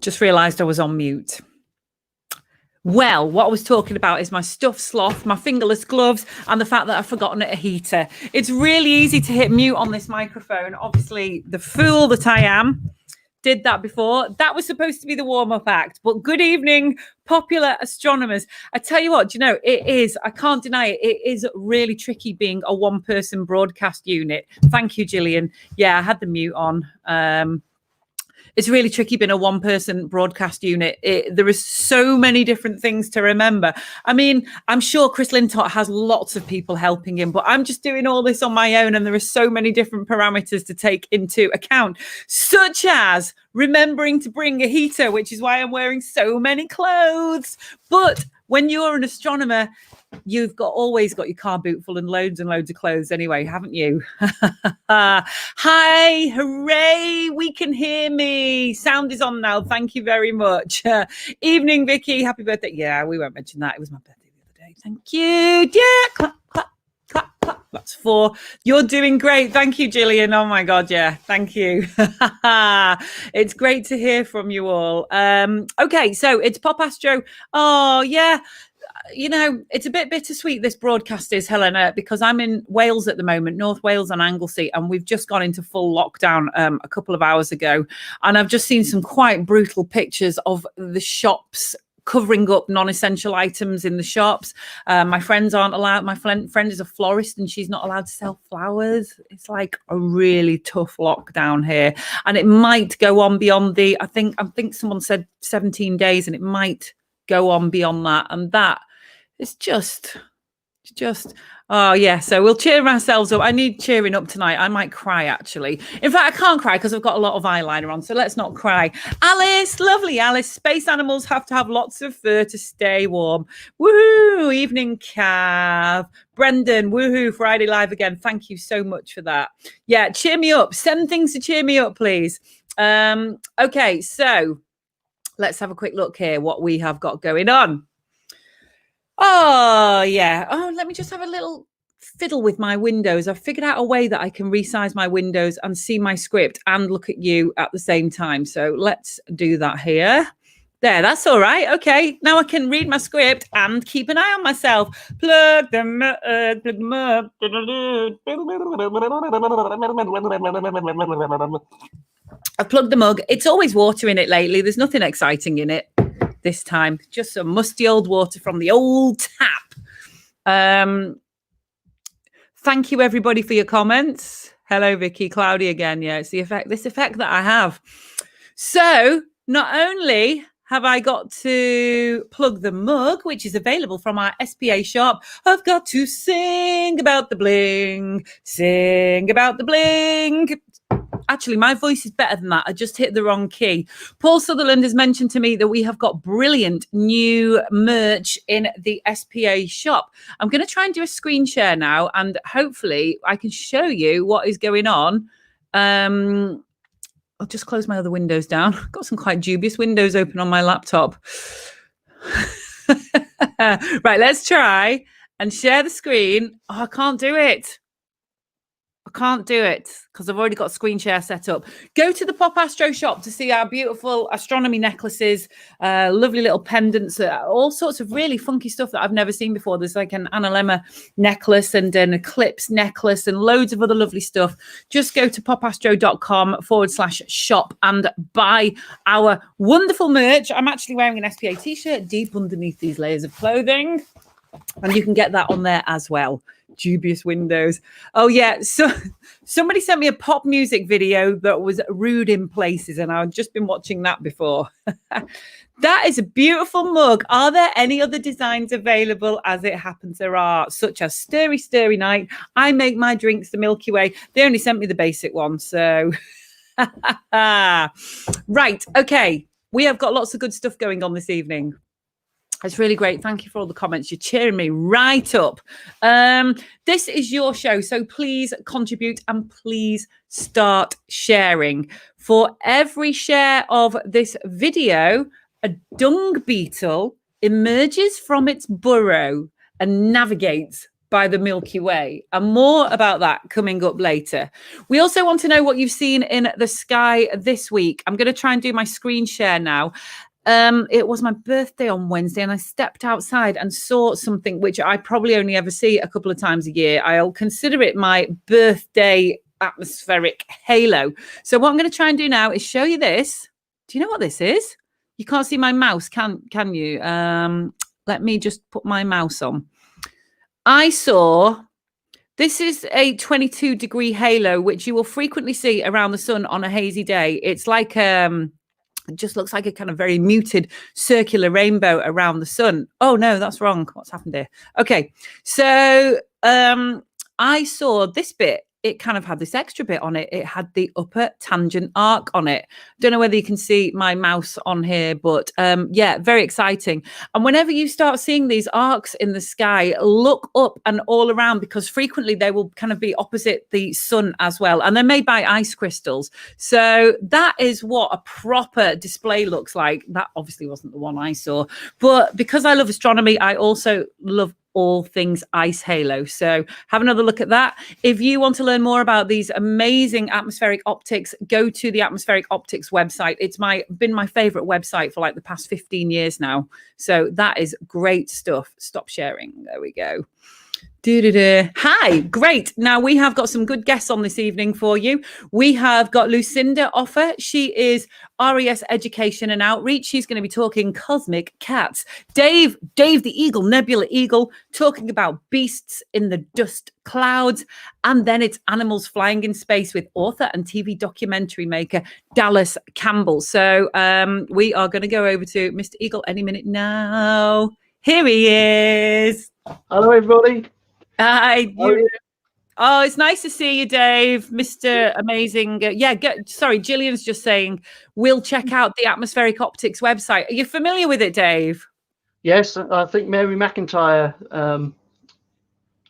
Just realised I was on mute. Well, what I was talking about is my stuffed sloth, my fingerless gloves, and the fact that I've forgotten a heater. It's really easy to hit mute on this microphone. Obviously, the fool that I am did that before. That was supposed to be the warm-up act. But good evening, popular astronomers. I tell you what, you know, it is, I can't deny it, it is really tricky being a one-person broadcast unit. Thank you, Gillian. Yeah, I had the mute on. It's really tricky being a one-person broadcast unit. There are so many different things to remember. I mean, I'm sure Chris Lintott has lots of people helping him, but I'm just doing all this on my own, and there are so many different parameters to take into account, such as remembering to bring a heater, which is why I'm wearing so many clothes. But when you're an astronomer, you've always got your car boot full and loads of clothes anyway, haven't you? Hi, hooray, we can hear me. Sound is on now. Thank you very much. Evening, Vicky. Happy birthday. Yeah, we won't mention that. It was my birthday the other day. Thank you. Yeah, clap, clap, clap, clap. That's 4. You're doing great. Thank you, Gillian. Oh my God, yeah. Thank you. It's great to hear from you all. Okay, so it's Pop Astro. Oh, yeah. You know, it's a bit bittersweet, this broadcast is, Helena, because I'm in Wales at the moment, North Wales on Anglesey, and we've just gone into full lockdown a couple of hours ago. And I've just seen some quite brutal pictures of the shops covering up non-essential items in the shops. My friends aren't allowed. My friend is a florist and she's not allowed to sell flowers. It's like a really tough lockdown here. And it might go on beyond I think someone said 17 days, and it might go on beyond that. And that, it's just, oh yeah. So we'll cheer ourselves up. I need cheering up tonight. I might cry, actually. In fact, I can't cry because I've got a lot of eyeliner on. So let's not cry. Alice, lovely Alice. Space animals have to have lots of fur to stay warm. Woohoo! Evening, Cav. Brendan, woohoo! Friday live again. Thank you so much for that. Yeah, cheer me up. Send things to cheer me up, please. Okay, so let's have a quick look here what we have got going on. Oh, yeah. Oh, let me just have a little fiddle with my windows. I've figured out a way that I can resize my windows and see my script and look at you at the same time. So let's do that here. There, that's all right. Okay, now I can read my script and keep an eye on myself. Plug them up. I've plugged the mug. It's always water in it lately. There's nothing exciting in it this time. Just some musty old water from the old tap. Thank you, everybody, for your comments. Hello, Vicky. Cloudy again. Yeah, it's this effect that I have. So not only have I got to plug the mug, which is available from our SPA shop, I've got to sing about the bling. Sing about the bling. Actually, my voice is better than that. I just hit the wrong key. Paul Sutherland has mentioned to me that we have got brilliant new merch in the SPA shop. I'm going to try and do a screen share now, and hopefully I can show you what is going on. I'll just close my other windows down. I've got some quite dubious windows open on my laptop. Right, let's try and share the screen. Oh, I can't do it. I can't do it because I've already got screen share set up. Go to the Pop Astro shop to see our beautiful astronomy necklaces, lovely little pendants, all sorts of really funky stuff that I've never seen before. There's like an analemma necklace and an eclipse necklace and loads of other lovely stuff. Just go to popastro.com/shop and buy our wonderful merch. I'm actually wearing an SPA t-shirt deep underneath these layers of clothing, and you can get that on there as well. Dubious windows. Oh yeah, so somebody sent me a pop music video that was rude in places, and I've just been watching that before. That is a beautiful mug. Are there any other designs available? As it happens, there are, such as Stirry Night, I Make My Drinks the Milky Way. They only sent me the basic one, so right, okay, we have got lots of good stuff going on this evening. It's really great. Thank you for all the comments. You're cheering me right up. This is your show, so please contribute and please start sharing. For every share of this video, a dung beetle emerges from its burrow and navigates by the Milky Way, and more about that coming up later. We also want to know what you've seen in the sky this week. I'm going to try and do my screen share now. It was my birthday on Wednesday, and I stepped outside and saw something which I probably only ever see a couple of times a year. I'll consider it my birthday atmospheric halo. So what I'm going to try and do now is show you this. Do you know what this is? You can't see my mouse, can you? Let me just put my mouse on. I saw, this is a 22-degree halo, which you will frequently see around the sun on a hazy day. It's like, it just looks like a kind of very muted circular rainbow around the sun. Oh, no, that's wrong. What's happened here? Okay, so I saw this bit. It kind of had this extra bit on it. It had the upper tangent arc on it. Don't know whether you can see my mouse on here, but yeah, very exciting. And whenever you start seeing these arcs in the sky, look up and all around, because frequently they will kind of be opposite the sun as well. And they're made by ice crystals. So that is what a proper display looks like. That obviously wasn't the one I saw, but because I love astronomy, I also love all things ice halo. So have another look at that. If you want to learn more about these amazing atmospheric optics, go to the Atmospheric Optics website. It's been my favorite website for like the past 15 years now. So that is great stuff. Stop sharing. There we go. Hi, great. Now we have got some good guests on this evening for you. We have got Lucinda Offer. She is RES Education and Outreach. She's going to be talking cosmic cats. Dave the Eagle, Nebula Eagle, talking about beasts in the dust clouds. And then it's animals flying in space with author and TV documentary maker Dallas Campbell. So we are going to go over to Mr. Eagle any minute now. Here he is. Hello, everybody. Hi. Oh, it's nice to see you, Dave, Mr. Amazing. Sorry, Gillian's just saying we'll check out the Atmospheric Optics website. Are you familiar with it, Dave? Yes, I think Mary McIntyre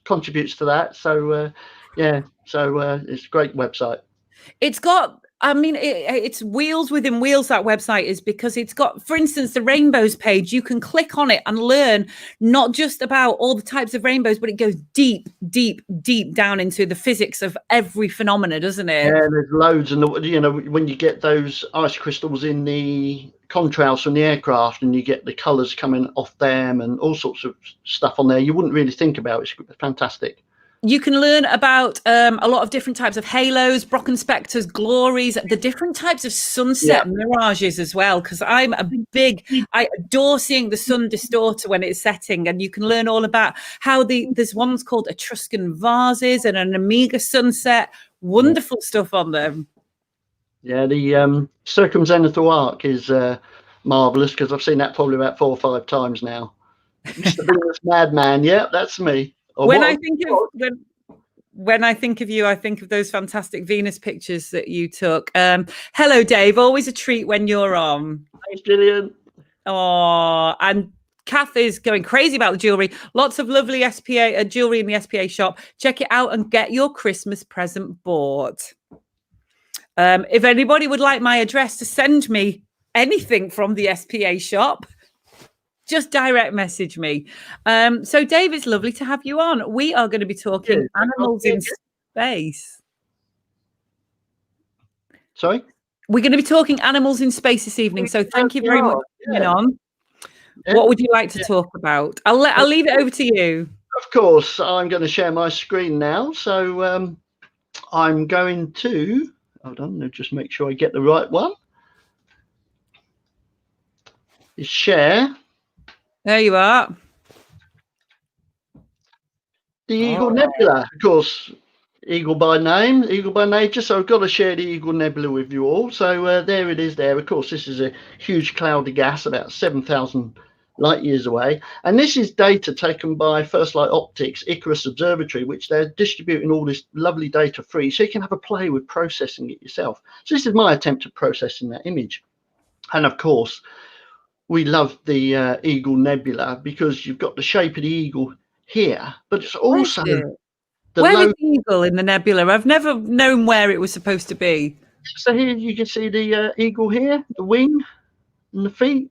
contributes to that. So, it's a great website. It's got, I mean, it's wheels within wheels, that website is, because it's got, for instance, the rainbows page. You can click on it and learn not just about all the types of rainbows, but it goes deep, deep, deep down into the physics of every phenomena, doesn't it? Yeah, there's loads. And, when you get those ice crystals in the contrails from the aircraft and you get the colours coming off them and all sorts of stuff on there, you wouldn't really think about. It's fantastic. You can learn about a lot of different types of halos, Brocken spectres, glories, the different types of sunset mirages as well, because I adore seeing the sun distort when it's setting, and you can learn all about how there's ones called Etruscan vases and an Omega sunset. Wonderful stuff on them. Yeah, the circumzenithal arc is marvellous, because I've seen that probably about 4 or 5 times now. Mr. Venus Madman, that's me. When I think of you, I think of those fantastic Venus pictures that you took. Hello, Dave. Always a treat when you're on. Thanks, Gillian. Oh, and Kath is going crazy about the jewelry. Lots of lovely SPA jewelry in the SPA shop. Check it out and get your Christmas present bought. If anybody would like my address to send me anything from the SPA shop, just direct message me. So, Dave, it's lovely to have you on. We are going to be talking animals in space. Sorry? We're going to be talking animals in space this evening. So thank you very much for coming on. Yeah. What would you like to talk about? I'll leave it over to you. Of course, I'm going to share my screen now. So I'm going to, hold on, just make sure I get the right one. Share. There you are. The Eagle Nebula, of course, Eagle by name, Eagle by nature. So I've got to share the Eagle Nebula with you all. So there it is there. Of course, this is a huge cloud of gas about 7,000 light years away. And this is data taken by First Light Optics, Icarus Observatory, which they're distributing all this lovely data free. So you can have a play with processing it yourself. So this is my attempt at processing that image. And of course, we love the Eagle Nebula because you've got the shape of the eagle here, but it's also where is the eagle in the nebula? I've never known where it was supposed to be. So here you can see the eagle here, the wing and the feet.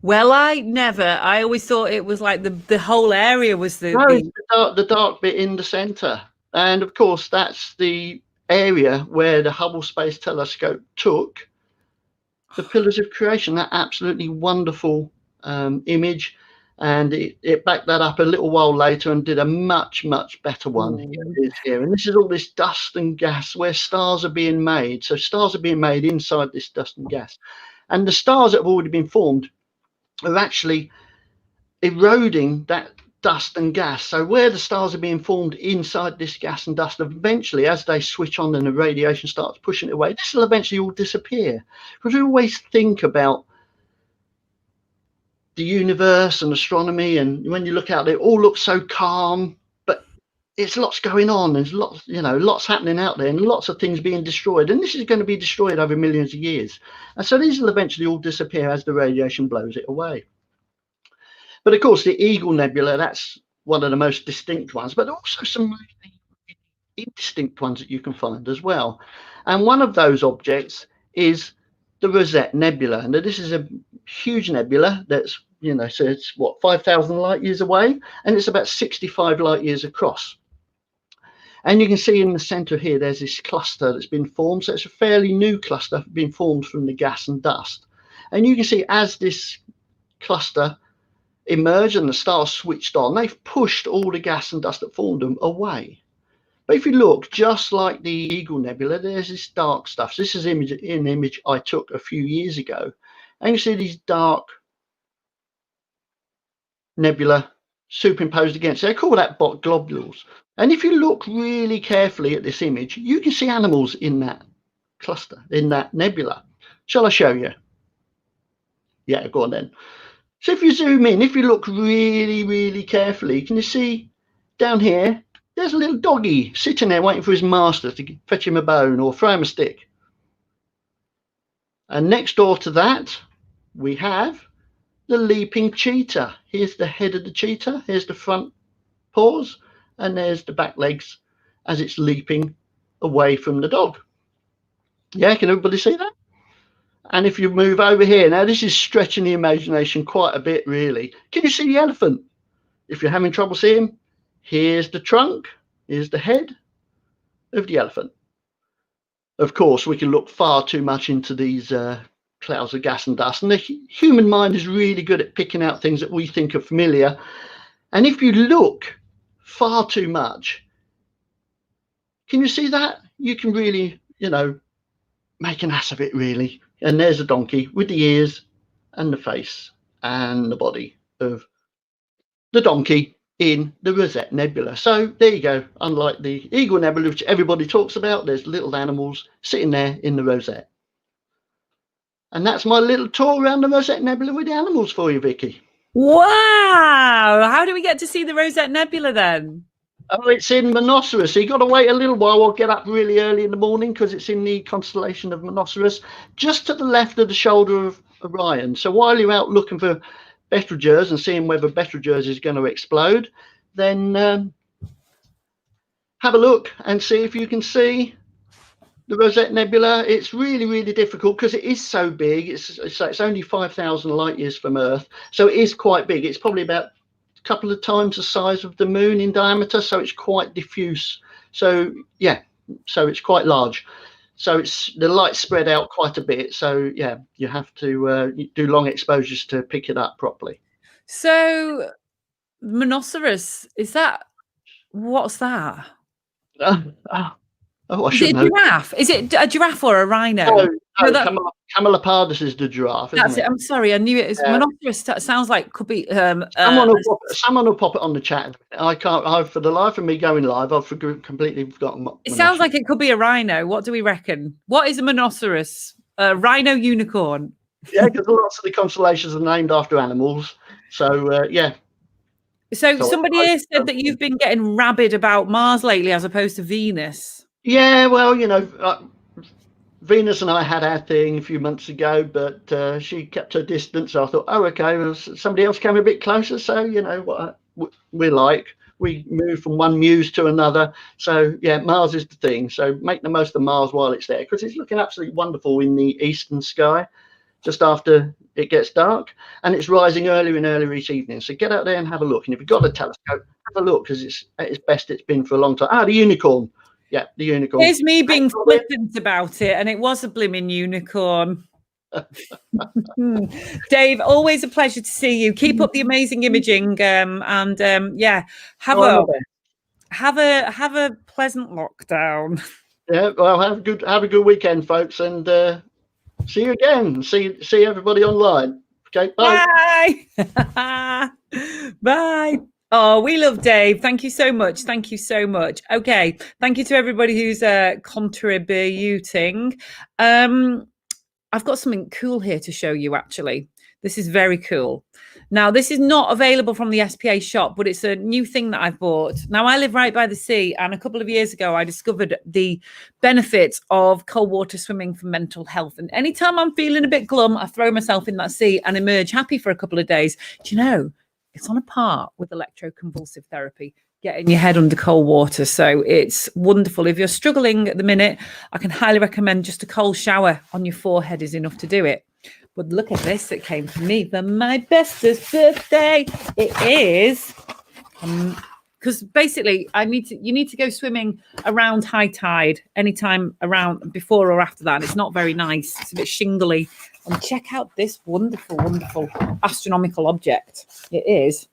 Well, I always thought it was like the whole area was No, it's the dark bit in the center. And of course, that's the area where the Hubble Space Telescope took the Pillars of Creation, that absolutely wonderful image. And it backed that up a little while later and did a much, much better one. Here it is here. And this is all this dust and gas where stars are being made. So stars are being made inside this dust and gas. And the stars that have already been formed are actually eroding that dust and gas. So where the stars are being formed inside this gas and dust, eventually, as they switch on and the radiation starts pushing it away, this will eventually all disappear. Because we always think about the universe and astronomy, and when you look out there, it all looks so calm, but it's lots going on. There's lots, lots happening out there, and lots of things being destroyed. And this is going to be destroyed over millions of years. And so these will eventually all disappear as the radiation blows it away. But of course, the Eagle Nebula, that's one of the most distinct ones, but also some really indistinct ones that you can find as well. And one of those objects is the Rosette Nebula. And this is a huge nebula that's, so it's what, 5,000 light years away, and it's about 65 light years across. And you can see in the center here, there's this cluster that's been formed. So it's a fairly new cluster being formed from the gas and dust. And you can see as this cluster emerged and the stars switched on, they've pushed all the gas and dust that formed them away. But if you look, just like the Eagle Nebula, there's this dark stuff. So this is an image I took a few years ago. And you see these dark nebula superimposed against. They call that globules. And if you look really carefully at this image, you can see animals in that cluster, in that nebula. Shall I show you? Yeah, go on then. So if you zoom in, if you look really, really carefully, can you see down here, there's a little doggy sitting there waiting for his master to fetch him a bone or throw him a stick. And next door to that, we have the leaping cheetah. Here's the head of the cheetah. Here's the front paws. And there's the back legs as it's leaping away from the dog. Yeah, can everybody see that? And if you move over here, now this is stretching the imagination quite a bit, really. Can you see the elephant? If you're having trouble seeing, here's the trunk, here's the head of the elephant. Of course, we can look far too much into these clouds of gas and dust, and the human mind is really good at picking out things that we think are familiar. And if you look far too much, can you see that? You can really, make an ass of it, really. And there's a donkey with the ears and the face and the body of the donkey in the Rosette Nebula. So there you go. Unlike the Eagle Nebula, which everybody talks about, there's little animals sitting there in the Rosette. And that's my little tour around the Rosette Nebula with the animals for you, Vicky. Wow. How do we get to see the Rosette Nebula then? Oh, it's in Monoceros. So you've got to wait a little while. We'll get up really early in the morning because it's in the constellation of Monoceros, just to the left of the shoulder of Orion. So while you're out looking for Betelgeuse and seeing whether Betelgeuse is going to explode, then have a look and see if you can see the Rosette Nebula. It's really, really difficult because it is so big. It's only 5,000 light years from Earth. So it is quite big. It's probably about couple of times the size of the moon in diameter, so it's quite diffuse. So yeah, so it's quite large. So it's the light spread out quite a bit. So yeah, you have to do long exposures to pick it up properly. So Monoceros, what's that? Oh, I Is should it a know. Giraffe? Is it a giraffe or a rhino? No, Camelopardus is the giraffe. That's it? I'm sorry, I knew it was Monoceros. Sounds like could be. Someone will pop it on the chat. I can't. For the life of me going live, I've completely forgotten. It sounds like it could be a rhino. What do we reckon? What is a Monoceros? A rhino unicorn? Yeah, because lots of the constellations are named after animals. So yeah. So somebody here said that you've been getting rabid about Mars lately as opposed to Venus. Yeah, well, Venus and I had our thing a few months ago, but she kept her distance. So I thought, oh, okay, well, somebody else came a bit closer. So, what we're like. We move from one muse to another. So, yeah, Mars is the thing. So make the most of Mars while it's there, because it's looking absolutely wonderful in the eastern sky. just after it gets dark, and it's rising earlier and earlier each evening. So get out there and have a look. And if you've got a telescope, have a look, because it's best it's been for a long time. The unicorn. Yeah, the unicorn. Here's me being flippant about it, and it was a blimmin' unicorn. Dave, always a pleasure to see you. Keep up the amazing imaging, and yeah, have a pleasant lockdown. Yeah, well, have a good weekend, folks, and see you again. See everybody online. Okay, bye. Bye. Bye. Oh, we love Dave. Thank you so much. Thank you so much. Okay, thank you to everybody who's contributing. I've got something cool here to show you, actually. This is very cool. Now, this is not available from the SPA shop, but it's a new thing that I've bought. Now, I live right by the sea, and a couple of years ago, I discovered the benefits of cold water swimming for mental health. And anytime I'm feeling a bit glum, I throw myself in that sea and emerge happy for a couple of days. Do you know, it's on a par with electroconvulsive therapy, getting your head under cold water. So it's wonderful. If you're struggling at the minute, I can highly recommend just a cold shower on your forehead is enough to do it. But look at this, it came from me for my bestest birthday. It is, because basically you need to go swimming around high tide, anytime around before or after that. And it's not very nice. It's a bit shingly. And check out this wonderful, wonderful astronomical object. It is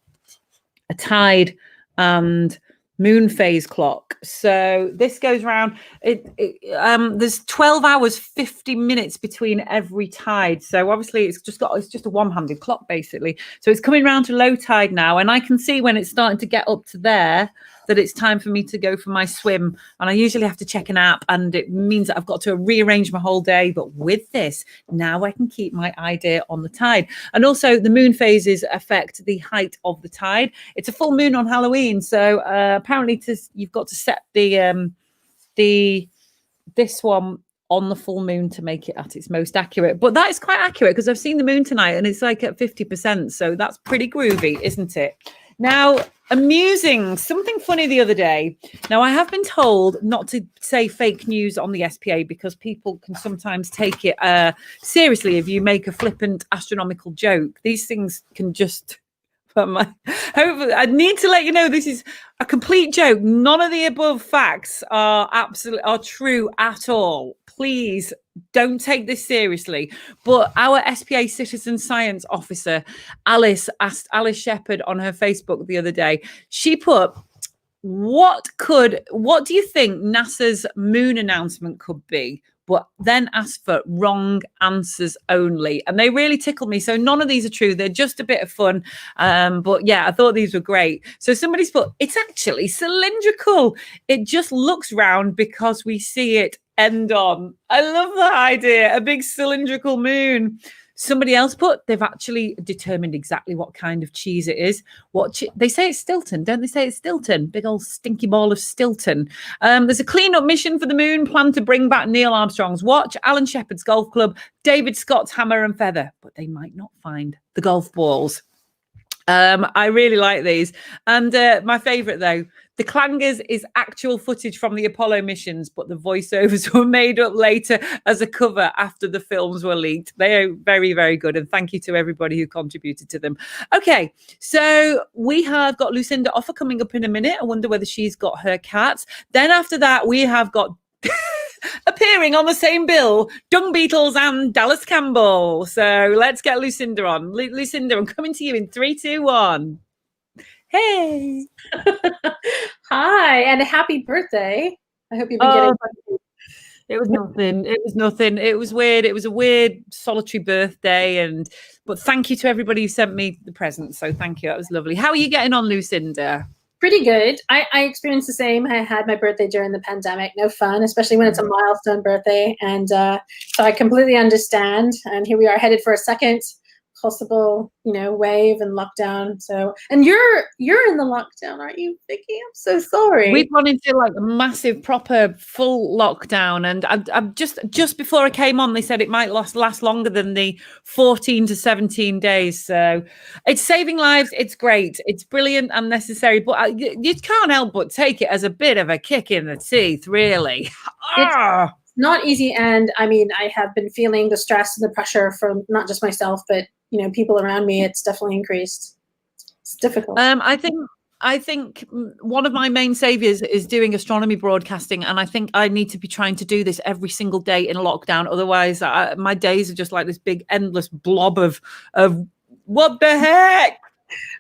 a tide and moon phase clock. So this goes around. There's 12 hours 50 minutes between every tide. So obviously it's just a one-handed clock basically. So it's coming around to low tide now, and I can see when it's starting to get up to there that it's time for me to go for my swim. And I usually have to check an app, and it means that I've got to rearrange my whole day. But with this, now I can keep my idea on the tide. And also the moon phases affect the height of the tide. It's a full moon on Halloween. So apparently you've got to set this one on the full moon to make it at its most accurate. But that is quite accurate, because I've seen the moon tonight and it's like at 50%. So that's pretty groovy, isn't it? Now, amusing, something funny the other day. Now, I have been told not to say fake news on the SPA, because people can sometimes take it seriously if you make a flippant astronomical joke. These things can just... I need to let you know this is a complete joke. None of the above facts are true at all. Please don't take this seriously. But our SPA citizen science officer, Alice, asked Alice Shepherd on her Facebook the other day. She put, what do you think NASA's moon announcement could be? But then asked for wrong answers only. And they really tickled me. So none of these are true. They're just a bit of fun. But yeah, I thought these were great. So somebody's put, it's actually cylindrical. It just looks round because we see it end on. I love that idea. A big cylindrical moon. Somebody else put, they've actually determined exactly what kind of cheese it is. They say it's Stilton, don't they say it's Stilton? Big old stinky ball of Stilton. There's a cleanup mission for the moon planned to bring back Neil Armstrong's watch, Alan Shepard's golf club, David Scott's hammer and feather, but they might not find the golf balls. I really like these. And my favourite, though, the clangers is actual footage from the Apollo missions, but the voiceovers were made up later as a cover after the films were leaked. They are very, very good. And thank you to everybody who contributed to them. Okay, so we have got Lucinda Offer coming up in a minute. I wonder whether she's got her cats. Then after that, we have got... appearing on the same bill, Dung Beetles and Dallas Campbell. So let's get Lucinda on. Lucinda, I'm coming to you in 3, 2, 1. Hey. Hi, and a happy birthday. I hope you've been getting... It was nothing. It was nothing. It was weird. It was a weird, solitary birthday. But thank you to everybody who sent me the presents. So thank you. That was lovely. How are you getting on, Lucinda? Pretty good. I experienced the same. I had my birthday during the pandemic. No fun, especially when it's a milestone birthday. And so I completely understand. And here we are headed for a second possible, wave and lockdown. So, and you're in the lockdown, aren't you, Vicky? I'm so sorry. We've gone into like a massive, proper, full lockdown, and I'm just before I came on, they said it might last longer than the 14 to 17 days. So, it's saving lives. It's great. It's brilliant and necessary. But you can't help but take it as a bit of a kick in the teeth, really. not easy. And I mean, I have been feeling the stress and the pressure from not just myself, but, people around me. It's definitely increased. It's difficult. I think one of my main saviors is doing astronomy broadcasting, and I think I need to be trying to do this every single day in lockdown. Otherwise, my days are just like this big, endless blob of what the heck.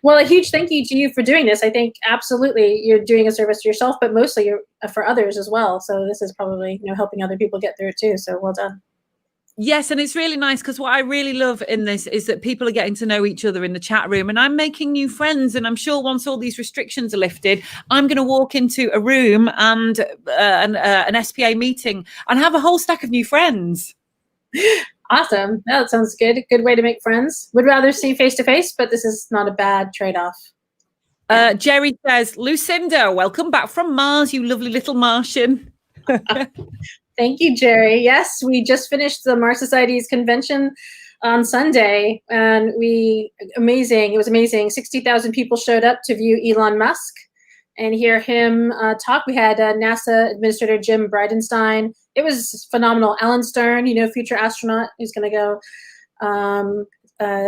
Well, a huge thank you to you for doing this. I think absolutely you're doing a service to yourself, but mostly you're for others as well. So this is probably helping other people get through it too. So well done. Yes, and it's really nice because what I really love in this is that people are getting to know each other in the chat room, and I'm making new friends. And I'm sure once all these restrictions are lifted, I'm going to walk into a room and an SPA meeting and have a whole stack of new friends. Awesome. That sounds good. Good way to make friends. Would rather see face to face, but this is not a bad trade-off. Jerry says, Lucinda, welcome back from Mars, you lovely little Martian. Thank you, Jerry. Yes, we just finished the Mars Society's convention on Sunday, and it was amazing. 60,000 people showed up to view Elon Musk and hear him talk. We had NASA Administrator Jim Bridenstine. It was phenomenal. Alan Stern, future astronaut, who's going to go.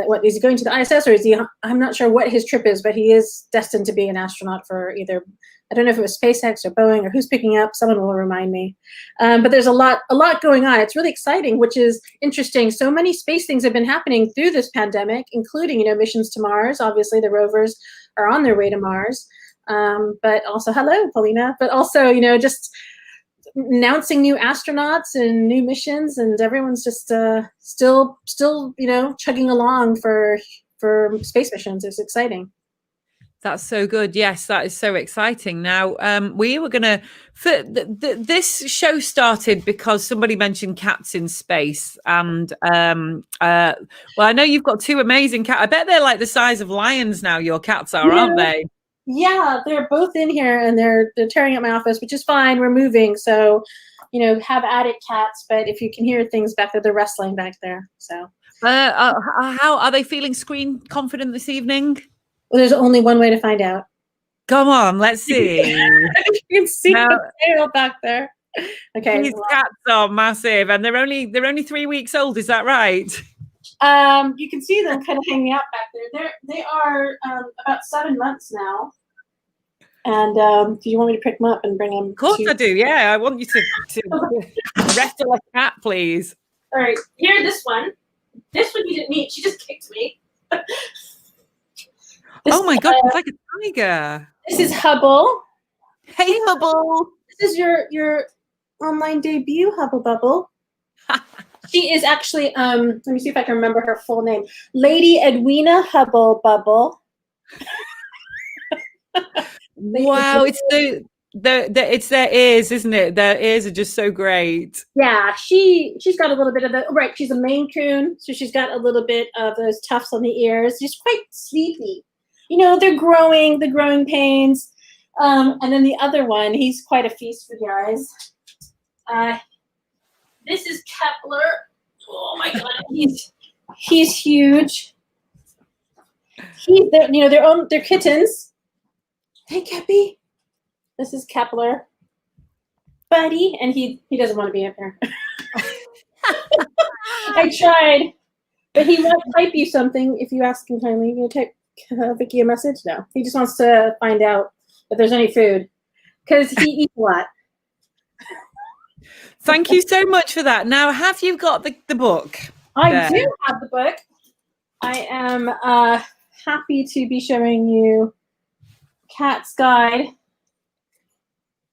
What is he going to the ISS, or is he? I'm not sure what his trip is, but he is destined to be an astronaut for either. I don't know if it was SpaceX or Boeing or who's picking up. Someone will remind me. But there's a lot going on. It's really exciting, which is interesting. So many space things have been happening through this pandemic, including missions to Mars. Obviously, the rovers are on their way to Mars. But also, hello, Paulina. But also, just announcing new astronauts and new missions, and everyone's just still chugging along for space missions. It's exciting. That's so good. Yes, that is so exciting. Now, we were going to... This show started because somebody mentioned cats in space. And, well, I know you've got two amazing cats. I bet they're like the size of lions now, your cats are, aren't they? Yeah, they're both in here, and they're tearing up my office, which is fine. We're moving. So, have at it, cats. But if you can hear things back there, they're wrestling back there. So, how are they feeling screen confident this evening? Well, there's only one way to find out. Come on, let's see. You can see the tail back there. Okay. These cats are massive, and they're only 3 weeks old. Is that right? You can see them kind of hanging out back there. They are about 7 months now. And do you want me to pick them up and bring them? Of course I do. Yeah, I want you to wrestle a cat, please. All right. Here, this one. This one you didn't meet. She just kicked me. Oh my God, it's like a tiger. This is Hubble. Hey, Hubble. This is your online debut, Hubble Bubble. She is actually, let me see if I can remember her full name. Lady Edwina Hubble Bubble. Wow, it's it's their ears, isn't it? Their ears are just so great. Yeah, she's got a little bit of right. She's a Maine Coon, so she's got a little bit of those tufts on the ears. She's quite sleepy. They're growing pains. And then the other one, he's quite a feast for your eyes. This is Kepler. Oh my God, he's huge. They're kittens. Hey, Keppy. This is Kepler, buddy, and he doesn't want to be up here. I tried, but he won't type you something if you ask him kindly. You type Vicky a message? No, he just wants to find out if there's any food because he eats a lot. Thank you so much for that. Now, have you got the book? I do have the book. I am happy to be showing you Cat's Guide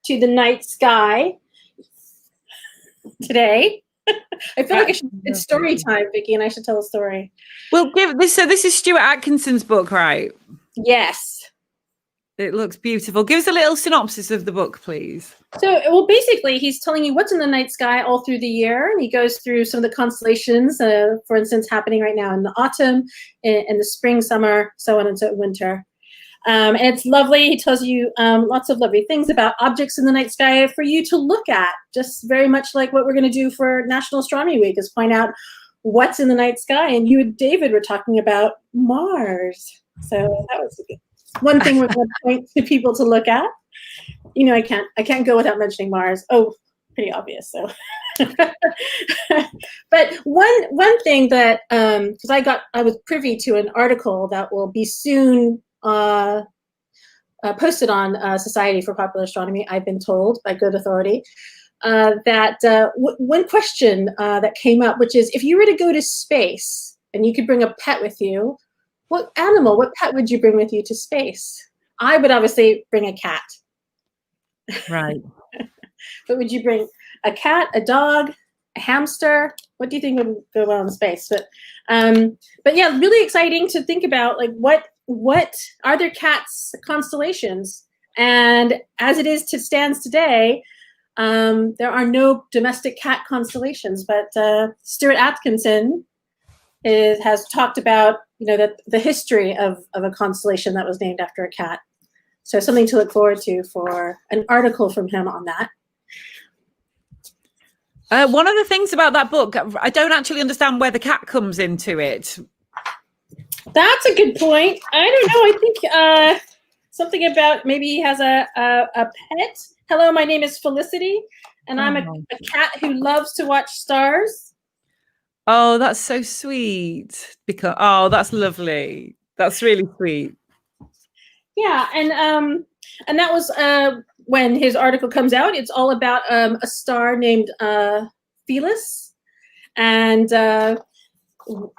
to the Night Sky today. I feel like it's story time, Vicky, and I should tell a story. Well, give this. So this is Stuart Atkinson's book, right? Yes. It looks beautiful. Give us a little synopsis of the book, please. So, basically, he's telling you what's in the night sky all through the year. And he goes through some of the constellations, for instance, happening right now in the autumn, in the spring, summer, so on into winter. And it's lovely. He tells you lots of lovely things about objects in the night sky for you to look at, just very much like what we're going to do for National Astronomy Week, is point out what's in the night sky. And you and David were talking about Mars. So that was one thing we're going to point to people to look at. I can't go without mentioning Mars. Oh, pretty obvious. So, but one thing that because I was privy to an article that will be soon posted on Society for Popular Astronomy. I've been told by good authority that one question that came up, which is, if you were to go to space and you could bring a pet with you, what pet would you bring with you to space? I would obviously bring a cat. Right. But would you bring a cat, a dog, a hamster? What do you think would go well in space? But yeah, really exciting to think about, like, what are there cats constellations? And as it stands today, there are no domestic cat constellations, but Stuart Atkinson has talked about, that the history of a constellation that was named after a cat. So something to look forward to for an article from him on that. One of the things about that book, I don't actually understand where the cat comes into it. That's a good point. I don't know. I think something about maybe he has a pet. Hello, my name is Felicity, and I'm a cat who loves to watch stars. Oh, that's so sweet. That's lovely. That's really sweet. Yeah, and that was when his article comes out. It's all about a star named Felis, and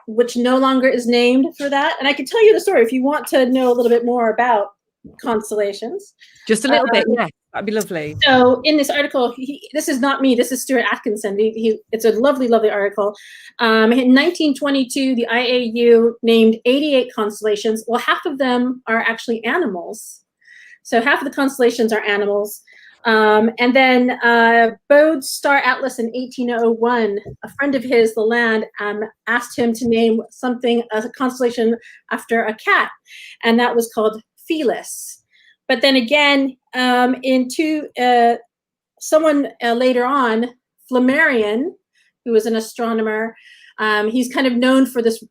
which no longer is named for that. And I can tell you the story if you want to know a little bit more about constellations. Just a little bit, yeah. That'd be lovely. So in this article, this is not me, this is Stuart Atkinson. It's a lovely, lovely article. In 1922, the IAU named 88 constellations. Well, half of them are actually animals. So half of the constellations are animals. And then Bode's Star Atlas in 1801, a friend of his, Leland, asked him to name a constellation after a cat. And that was called Felis. But then again, someone later on, Flammarion, who was an astronomer, he's kind of known for this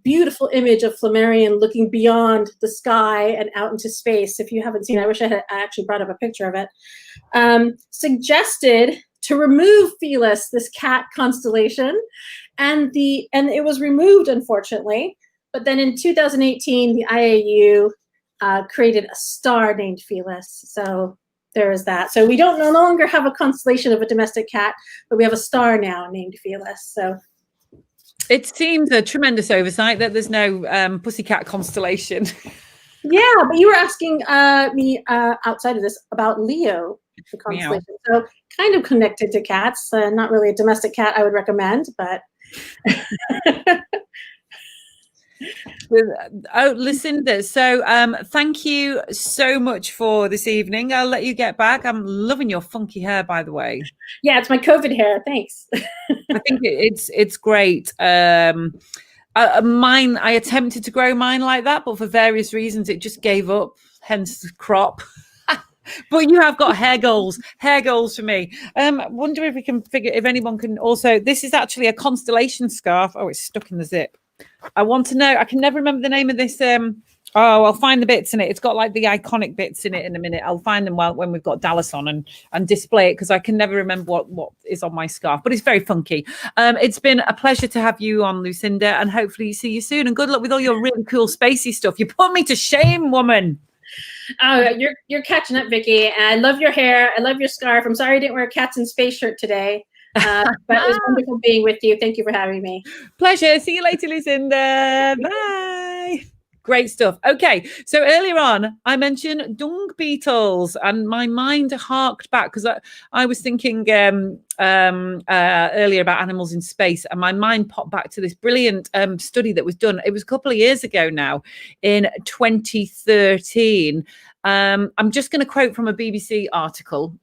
beautiful image of Flammarion looking beyond the sky and out into space. If you haven't seen it, I wish I actually brought up a picture of it. Suggested to remove Felis, this cat constellation, and it was removed, unfortunately. But then in 2018, the IAU created a star named Felis. So there is that. So we no longer have a constellation of a domestic cat, but we have a star now named Felis. So it seems a tremendous oversight that there's no pussycat constellation. Yeah, but you were asking me outside of this about Leo, the constellation. Meow. So kind of connected to cats. Not really a domestic cat I would recommend, but... Lucinda, so thank you so much for this evening. I'll let you get back. I'm loving your funky hair, by the way. Yeah, it's my COVID hair. Thanks. I think it's great. Mine, I attempted to grow mine like that, but for various reasons it just gave up, hence the crop. But you have got hair goals for me. Wonder if we can figure, if anyone can also, this is actually a constellation scarf. Oh, it's stuck in the zip. I want to know, I can never remember the name of this. I'll find the bits in it. It's got like the iconic bits in it in a minute. I'll find them when we've got Dallas on and display it, because I can never remember what is on my scarf, but it's very funky. It's been a pleasure to have you on, Lucinda, and hopefully see you soon. And good luck with all your really cool spacey stuff. You put me to shame, woman. Oh, you're catching up, Vicky. And I love your hair. I love your scarf. I'm sorry I didn't wear a Cats in Space shirt today. But it was wonderful being with you. Thank you for having me. Pleasure. See you later, Lucinda. Bye. Great stuff. Okay, so earlier on I mentioned dung beetles, and my mind harked back because I was thinking earlier about animals in space, and my mind popped back to this brilliant study that was done. It was a couple of years ago now, in 2013. I'm just going to quote from a BBC article.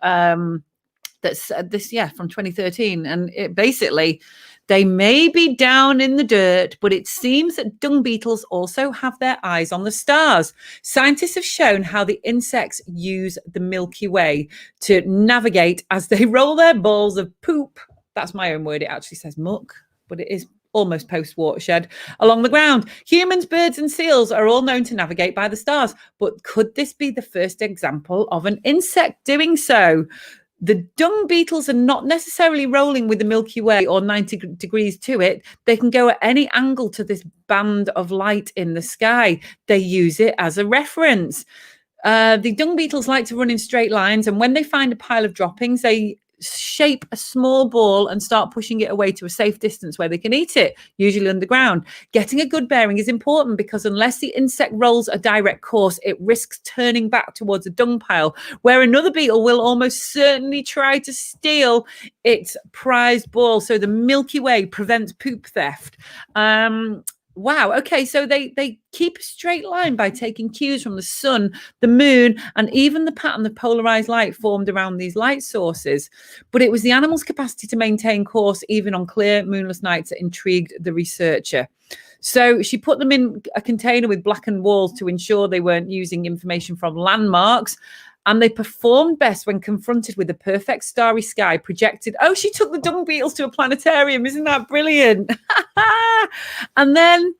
That's from 2013, and it basically, they may be down in the dirt, but it seems that dung beetles also have their eyes on the stars. Scientists have shown how the insects use the Milky Way to navigate as they roll their balls of poop. That's my own word. It actually says muck, but it is almost post-watershed along the ground. Humans, birds and seals are all known to navigate by the stars, but could this be the first example of an insect doing so? The dung beetles are not necessarily rolling with the Milky Way or 90 degrees to it. They can go at any angle to this band of light in the sky. They use it as a reference. The dung beetles like to run in straight lines, and when they find a pile of droppings, they shape a small ball and start pushing it away to a safe distance where they can eat it, usually underground. Getting a good bearing is important because unless the insect rolls a direct course, it risks turning back towards a dung pile, where another beetle will almost certainly try to steal its prized ball. So the Milky Way prevents poop theft. Wow. Okay. So they keep a straight line by taking cues from the sun, the moon, and even the pattern of polarized light formed around these light sources. But it was the animal's capacity to maintain course even on clear moonless nights that intrigued the researcher. So she put them in a container with blackened walls to ensure they weren't using information from landmarks. And they performed best when confronted with a perfect starry sky projected. Oh, she took the dung beetles to a planetarium. Isn't that brilliant? And then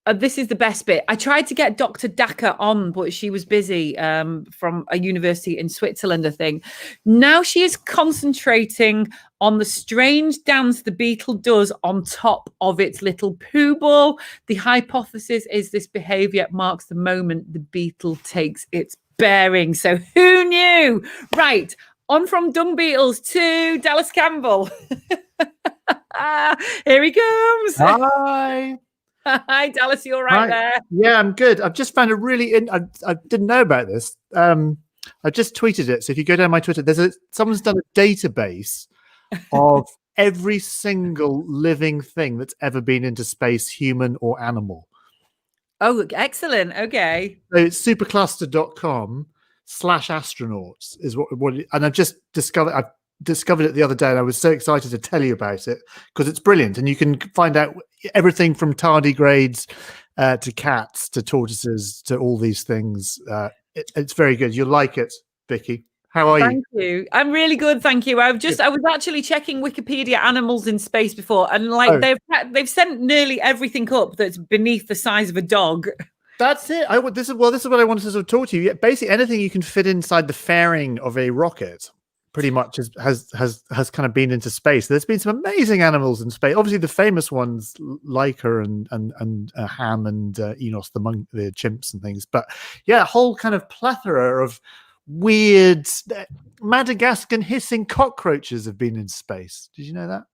this is the best bit. I tried to get Dr. Dacker on, but she was busy from a university in Switzerland, I think. Now she is concentrating on the strange dance the beetle does on top of its little poo ball. The hypothesis is this behavior marks the moment the beetle takes its bearing. So who knew? Right, on from dung beetles to Dallas Campbell. Here he comes. Hi. Hi, Dallas. You all right there? Yeah, I'm good. I've just found a really. I didn't know about this. I just tweeted it. So if you go down my Twitter, someone's done a database of every single living thing that's ever been into space, human or animal. Oh, excellent. Okay. So it's supercluster.com/astronauts is what and I've just discovered. I've discovered it the other day, and I was so excited to tell you about it because it's brilliant, and you can find out everything from tardigrades to cats to tortoises to all these things. It's very good. You'll like it, Vicky. How are you? Thank you. I'm really good, thank you. I was actually checking Wikipedia animals in space before, and they've sent nearly everything up that's beneath the size of a dog. That's it. This is what I wanted to sort of talk to you. Basically, anything you can fit inside the fairing of a rocket, pretty much has kind of been into space. There's been some amazing animals in space. Obviously, the famous ones, Laika and Ham and Enos, the chimps and things. But yeah, a whole kind of plethora of weird Madagascan hissing cockroaches have been in space. Did you know that?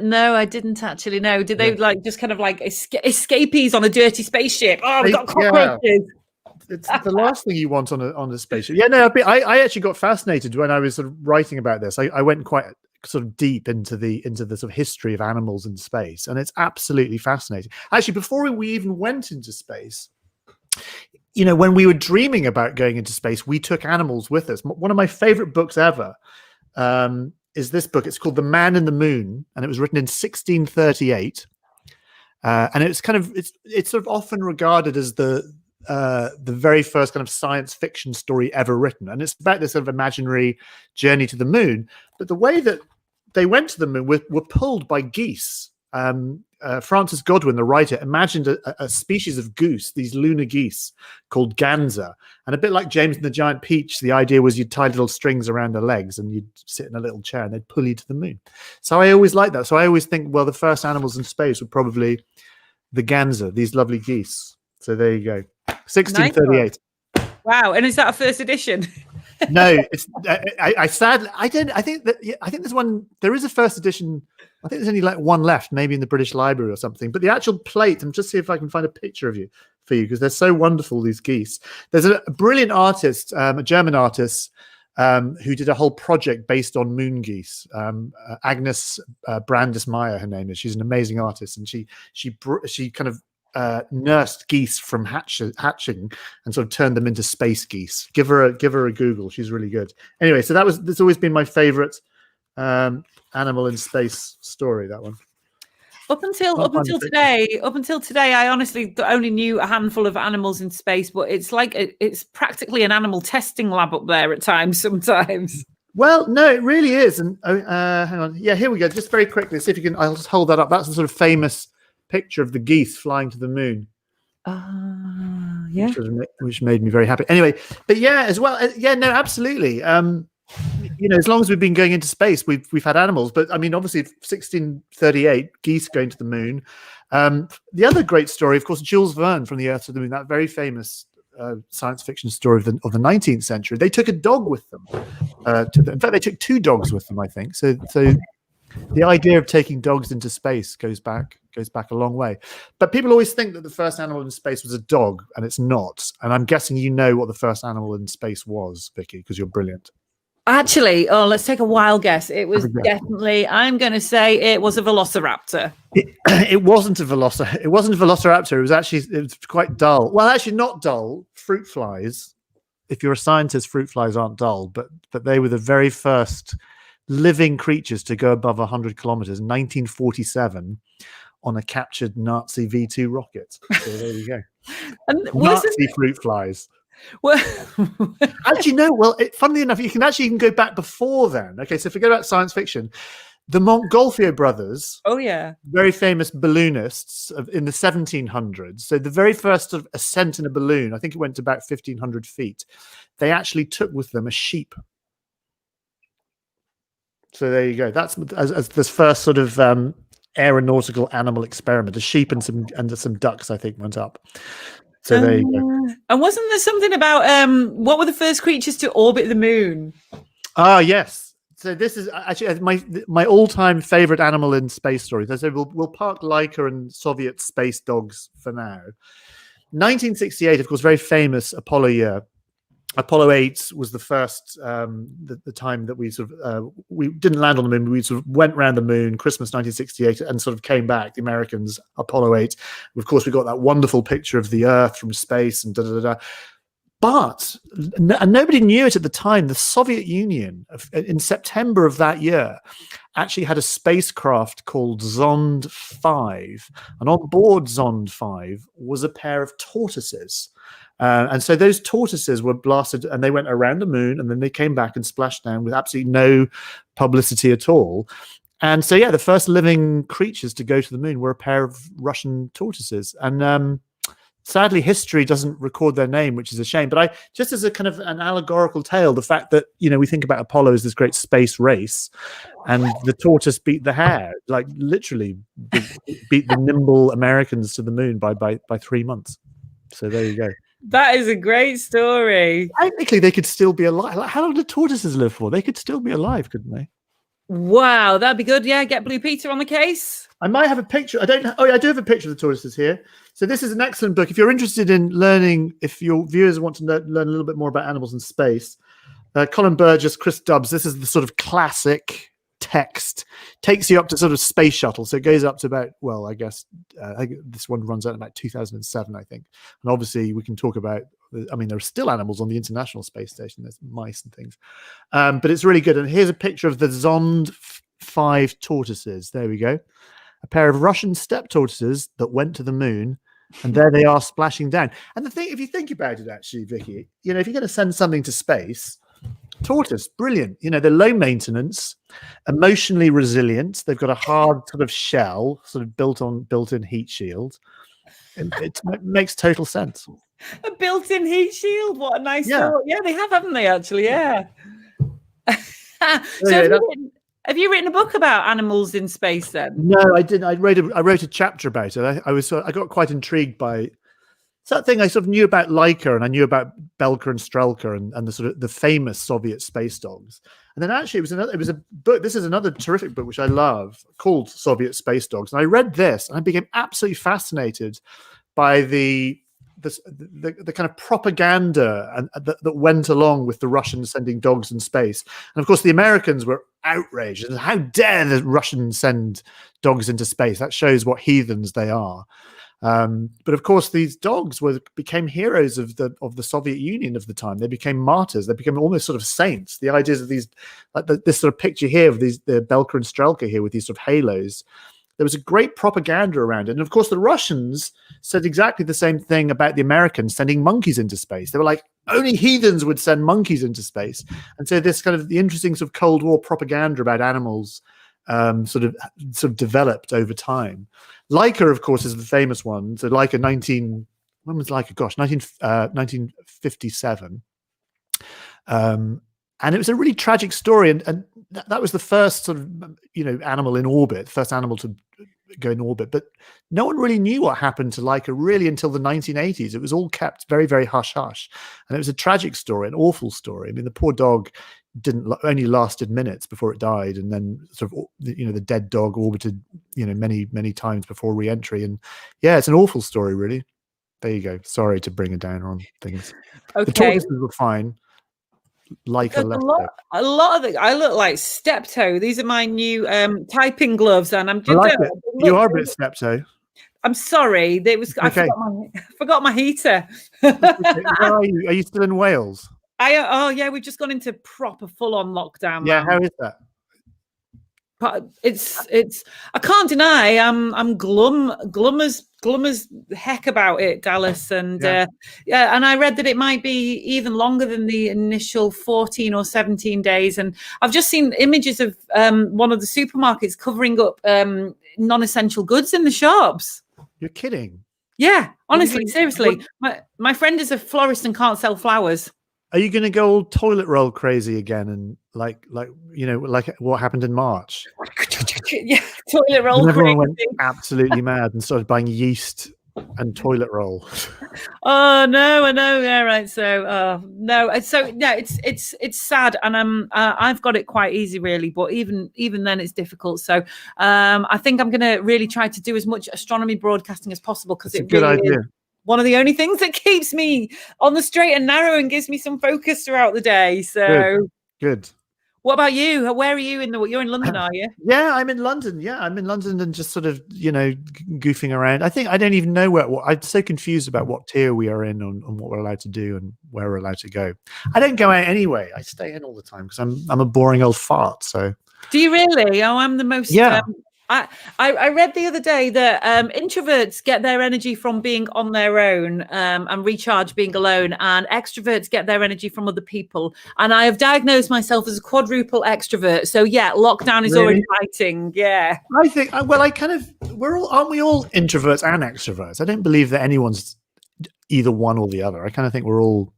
No, I didn't actually know. Did they just kind of like escapees on a dirty spaceship? Oh, we've got cockroaches. Yeah. It's the last thing you want on a spaceship. Yeah, no, I actually got fascinated when I was sort of writing about this. I went quite sort of deep into the sort of history of animals in space, and it's absolutely fascinating. Actually, before we even went into space, when we were dreaming about going into space, we took animals with us. One of my favorite books ever is this book. It's called The Man in the Moon, and it was written in 1638. And it's sort of often regarded as the very first kind of science fiction story ever written. And it's about this sort of imaginary journey to the moon. But the way that they went to the moon were pulled by geese. Francis Godwin, the writer, imagined a species of goose, these lunar geese called ganza. And a bit like James and the Giant Peach, the idea was you'd tie little strings around their legs and you'd sit in a little chair and they'd pull you to the moon. So I always like that. So I always think, well, the first animals in space were probably the ganza, these lovely geese. So there you go. 1638. Nice. Wow. And is that a first edition? No, it's I sadly I think there's one. There is a first edition. I think there's only like one left, maybe in the British Library or something. But the actual plate, I'm just see if I can find a picture of you because they're so wonderful, these geese. There's a brilliant artist, a German artist, who did a whole project based on moon geese. Agnes Brandis-Meyer, her name is. She's an amazing artist, and she kind of nursed geese from hatching and sort of turned them into space geese. Give her a Google. She's really good. Anyway, so that's always been my favorite animal in space story, that one. Up until today, I honestly only knew a handful of animals in space, but it's practically an animal testing lab up there at times sometimes. Well, no, it really is. And hang on. Yeah, here we go. Just very quickly, see if you can. I'll just hold that up. That's the sort of famous picture of the geese flying to the moon. Yeah. Which made me very happy. Anyway, but yeah, as well. Yeah, no, absolutely. As long as we've been going into space, we've had animals. But I mean, obviously, 1638, geese going to the moon. The other great story, of course, Jules Verne from the Earth to the Moon. That very famous science fiction story of the 19th century. They took a dog with them. In fact, they took 2 dogs with them, I think. So the idea of taking dogs into space goes back a long way. But people always think that the first animal in space was a dog, and it's not. And I'm guessing you know what the first animal in space was, Vicky, because you're brilliant. Actually, let's take a wild guess. It was definitely, I'm going to say it was a velociraptor. It wasn't a velociraptor. It wasn't a velociraptor. It was quite dull. Well, actually not dull. Fruit flies. If you're a scientist, fruit flies aren't dull, but they were the very first living creatures to go above 100 kilometers in 1947 on a captured Nazi V2 rocket. So there you go. And Nazi fruit flies. Well, actually, no. Well, funnily enough, you can go back before then. Okay, so forget about science fiction. The Montgolfier brothers, very famous balloonists in the 1700s. So the very first sort of ascent in a balloon, I think it went to about 1,500 feet. They actually took with them a sheep. So there you go. That's as this first sort of aeronautical animal experiment. A sheep and some ducks, I think, went up. So there you go. And wasn't there something about what were the first creatures to orbit the moon? Ah, yes. So this is actually my all-time favorite animal in space stories. I said we'll park Laika and Soviet space dogs for now. 1968, of course, very famous Apollo year. Apollo 8 was the first the time that we sort of we didn't land on the moon. We sort of went around the moon, Christmas 1968, and sort of came back. The Americans, Apollo 8. Of course, we got that wonderful picture of the Earth from space and da da da. But and nobody knew it at the time. The Soviet Union, in September of that year, actually had a spacecraft called Zond 5, and on board Zond 5 was a pair of tortoises. And so those tortoises were blasted and they went around the moon and then they came back and splashed down with absolutely no publicity at all. And so, yeah, the first living creatures to go to the moon were a pair of Russian tortoises. And sadly, history doesn't record their name, which is a shame. But just as a kind of an allegorical tale, the fact that, we think about Apollo as this great space race and the tortoise beat the hare, like literally beat the nimble Americans to the moon by 3 months. So there you go. That is a great story. Technically, they could still be alive. Like, how long did tortoises live for? They could still be alive, couldn't they? Wow, that'd be good. Yeah, get Blue Peter on the case. I might have a picture. I don't know. Oh, yeah, I do have a picture of the tortoises here. So this is an excellent book. If you're interested in learning, if your viewers want to learn a little bit more about animals in space, Colin Burgess, Chris Dubbs, this is the sort of classic text, takes you up to sort of space shuttle. So it goes up to about, well, I guess this one runs out about 2007, I think. And obviously we can talk about, I mean, there are still animals on the International Space Station. There's mice and things. But it's really good. And here's a picture of the Zond 5 tortoises. There we go. A pair of Russian steppe tortoises that went to the moon. And there they are splashing down. And the thing, if you think about it, actually, Vicky, if you're going to send something to space, tortoise, brilliant. They're low maintenance, emotionally resilient. They've got a hard sort of shell, sort of built-in heat shield. It makes total sense. A built-in heat shield. What a nice thought. Yeah, they have, haven't they? Actually, yeah. Have you written a book about animals in space then? No, I didn't. I wrote a chapter about it. I got quite intrigued by. It's that thing I sort of knew about Laika and I knew about Belka and Strelka and the sort of the famous Soviet space dogs. And then actually it was a book. This is another terrific book which I love called Soviet Space Dogs. And I read this and I became absolutely fascinated by the kind of propaganda that went along with the Russians sending dogs in space. And of course the Americans were outraged. And how dare the Russians send dogs into space? That shows what heathens they are. But of course, these dogs became heroes of the Soviet Union of the time. They became martyrs. They became almost sort of saints. The ideas of these, like this sort of picture here of the Belka and Strelka here with these sort of halos. There was a great propaganda around it. And of course, the Russians said exactly the same thing about the Americans sending monkeys into space. They were like, only heathens would send monkeys into space. And so this kind of the interesting sort of Cold War propaganda about animals sort of developed over time. Laika, of course, is the famous one. So Laika when was Laika? Gosh, 1957. And it was a really tragic story, and that was the first sort of animal in orbit, first animal to go in orbit. But no one really knew what happened to Laika really until the 1980s. It was all kept very, very hush hush, and it was a tragic story, an awful story. I mean, the poor dog only lasted minutes before it died, and then sort of the dead dog orbited many times before re-entry. And yeah, it's an awful story, really. There you go. Sorry to bring it down on things. Okay. The tortoises were fine. Like a lot of I look like Steptoe. These are my new typing gloves, and I'm just you are a bit Steptoe. I'm sorry. Okay. I forgot my heater. Where are you? Are you still in Wales? Yeah, we've just gone into proper full-on lockdown. Yeah, how is that? But it's I can't deny I'm glum as heck about it, Dallas, and and I read that it might be even longer than the initial 14 or 17 days, and I've just seen images of one of the supermarkets covering up non-essential goods in the shops. You're kidding? Yeah, honestly, seriously. My friend is a florist and can't sell flowers. Are you going to go all toilet roll crazy again and like what happened in March? Yeah, toilet roll. And everyone went absolutely mad and started buying yeast and toilet roll. Oh no, I know. Yeah, right. So no, so yeah, it's sad, and I've got it quite easy really, but even then it's difficult. So I think I'm going to really try to do as much astronomy broadcasting as possible, because it's a good idea. One of the only things that keeps me on the straight and narrow and gives me some focus throughout the day. So good. What about you? Where are you you're in London, are you? Yeah, I'm in London. Yeah, I'm in London and just sort of, goofing around. I think I don't even know I'm so confused about what tier we are in and what we're allowed to do and where we're allowed to go. I don't go out anyway. I stay in all the time because I'm a boring old fart. So. Do you really? Oh, I'm the most. Yeah. I read the other day that introverts get their energy from being on their own and recharge being alone, and extroverts get their energy from other people. And I have diagnosed myself as a quadruple extrovert. So yeah, lockdown is already fighting. Yeah, I think. Aren't we all introverts and extroverts? I don't believe that anyone's either one or the other. I kind of think we're all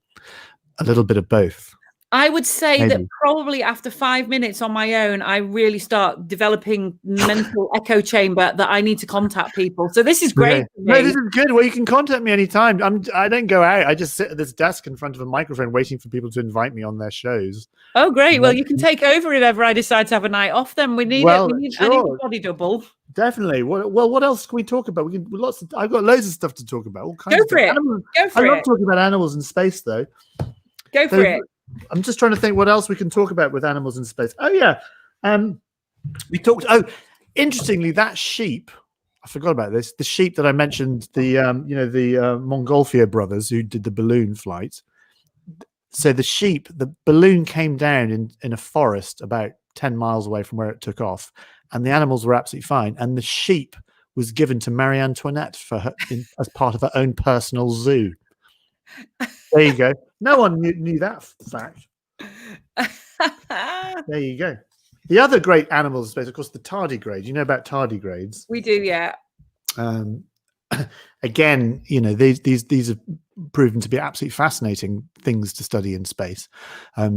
a little bit of both. I would say that probably after 5 minutes on my own, I really start developing mental echo chamber that I need to contact people. So this is great. No, this is good. Well, you can contact me anytime. I don't go out. I just sit at this desk in front of a microphone waiting for people to invite me on their shows. Oh, great. Well, you can take over if ever I decide to have a night off. Then I need a body double. Definitely. What else can we talk about? I've got loads of stuff to talk about. All kinds Go for it. I love talking about animals in space, though. Go for it. I'm just trying to think what else we can talk about with animals in space. Oh yeah, we talked. Oh, interestingly, that sheep. I forgot about this. The sheep that I mentioned, the Montgolfier brothers who did the balloon flight. So the balloon came down in a forest about 10 miles away from where it took off, and the animals were absolutely fine. And the sheep was given to Marie Antoinette as part of her own personal zoo. There you go. No one knew that fact. There you go. The other great animals in space, of course, the tardigrade. You know about tardigrades? We do, yeah. Again, these have proven to be absolutely fascinating things to study in space,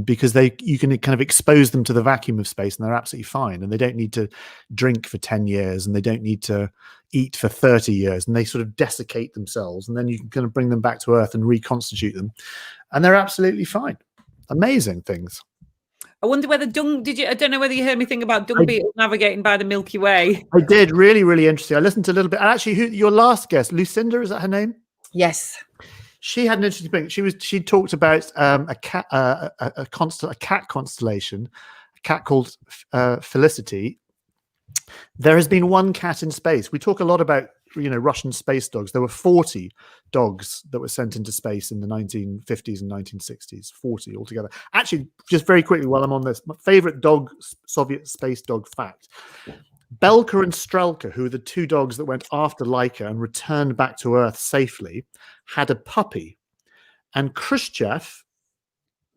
because you can kind of expose them to the vacuum of space and they're absolutely fine, and they don't need to drink for 10 years and they don't need to eat for 30 years, and they sort of desiccate themselves, and then you can kind of bring them back to Earth and reconstitute them, and they're absolutely fine. Amazing things. I wonder whether I don't know whether you heard me think about dung beetles navigating by the Milky Way. I did. Really, really interesting. I listened to a little bit. And actually, your last guest, Lucinda, is that her name? Yes. She had an interesting thing. She talked about a cat constellation, a cat called Felicity. There has been one cat in space. We talk a lot about Russian space dogs. There were 40 dogs that were sent into space in the 1950s and 1960s. 40 altogether. Actually, just very quickly while I'm on this, my favorite Soviet space dog fact. Belka and Strelka, who are the two dogs that went after Laika and returned back to Earth safely, had a puppy. And Khrushchev,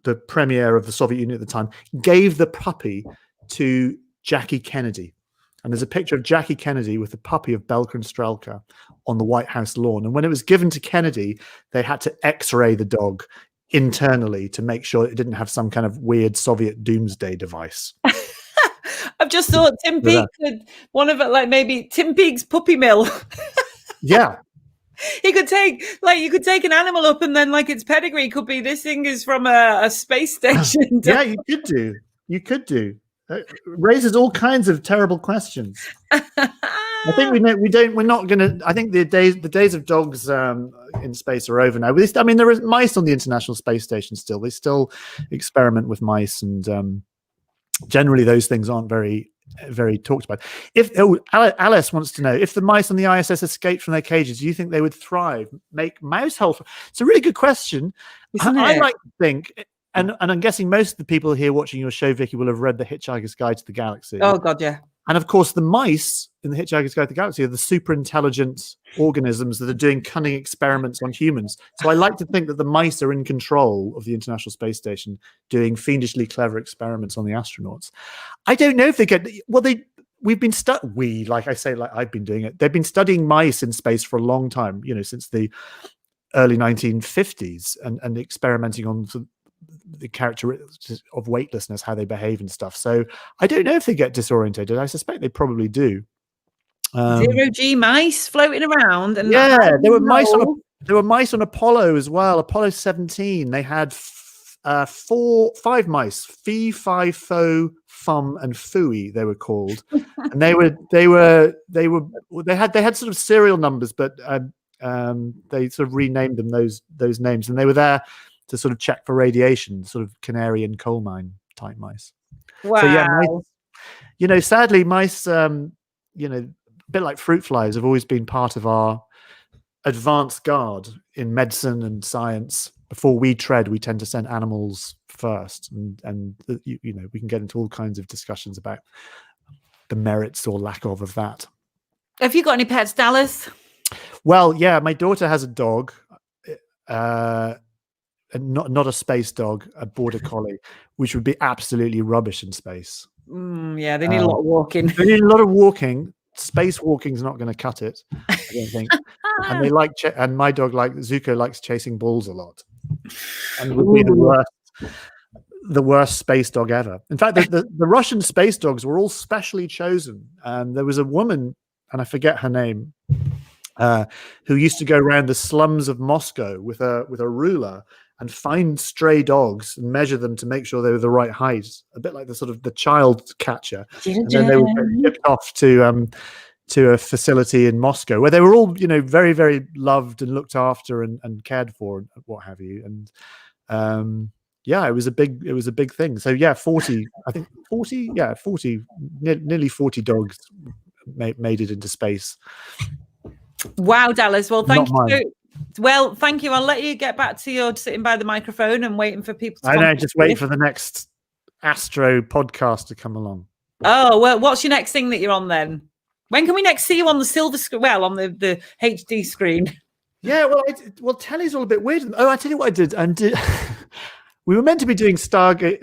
the premier of the Soviet Union at the time, gave the puppy to Jackie Kennedy. And there's a picture of Jackie Kennedy with a puppy of Belka and Strelka on the White House lawn. And when it was given to Kennedy, they had to X-ray the dog internally to make sure it didn't have some kind of weird Soviet doomsday device. I've just thought Tim Peake could, one of it, like maybe Tim Peake's puppy mill. Yeah. He could take, like, you could take an animal up and then, like, its pedigree could be, this thing is from a space station. Yeah, you could do. You could do. It raises all kinds of terrible questions. I think we're not going to. I think the days of dogs in space are over now. I mean, there are mice on the International Space Station still. They still experiment with mice, and generally those things aren't very talked about. Alice wants to know, if the mice on the ISS escaped from their cages, do you think they would thrive? Make mouse holes? It's a really good question. I like to think. And I'm guessing most of the people here watching your show, Vicky, will have read The Hitchhiker's Guide to the Galaxy. Oh, God, yeah. And, of course, the mice in The Hitchhiker's Guide to the Galaxy are the super intelligent organisms that are doing cunning experiments on humans. So I like to think that the mice are in control of the International Space Station doing fiendishly clever experiments on the astronauts. I don't know if they get... Well, we've been I've been doing it. They've been studying mice in space for a long time, since the early 1950s and experimenting on the characteristics of weightlessness, how they behave and stuff. So I don't know if they get disorientated. I suspect they probably do. Zero G mice floating around, and there were mice on Apollo as well. Apollo 17. They had 5 mice: Fee, Fi, Fo, Fum, and Fooey. They were called, and they had sort of serial numbers, but they sort of renamed them those names, and they were there to sort of check for radiation, sort of canary and coal mine type mice. Wow. So mice, sadly, mice, a bit like fruit flies, have always been part of our advanced guard in medicine and science. Before we tread, we tend to send animals first, and we can get into all kinds of discussions about the merits or lack of that. Have you got any pets, Dallas? Well, yeah, my daughter has a dog. Not a space dog, a border collie, which would be absolutely rubbish in space. Yeah, they need a lot of walking. They need a lot of walking. Space walking is not going to cut it, I don't think. And they and my dog, Zuko, likes chasing balls a lot, and would be the worst space dog ever. In fact, the Russian space dogs were all specially chosen. There was a woman, and I forget her name, who used to go around the slums of Moscow with a ruler and find stray dogs and measure them to make sure they were the right height, a bit like the sort of the child catcher. And then they would get shipped off to a facility in Moscow where they were all, very, very loved and looked after and cared for and what have you. And it was a big thing. So 40, nearly 40 dogs made it into space. Wow, Dallas. Well, thank you. Well, thank you. I'll let you get back to your sitting by the microphone and waiting for people to... I know, just waiting for the next Astro podcast to come along. Oh, well, what's your next thing that you're on then? When can we next see you on the silver screen? Well, on the HD screen. Yeah, well, telly's all a bit weird. Oh, I tell you what I did. We were meant to be doing Stargate.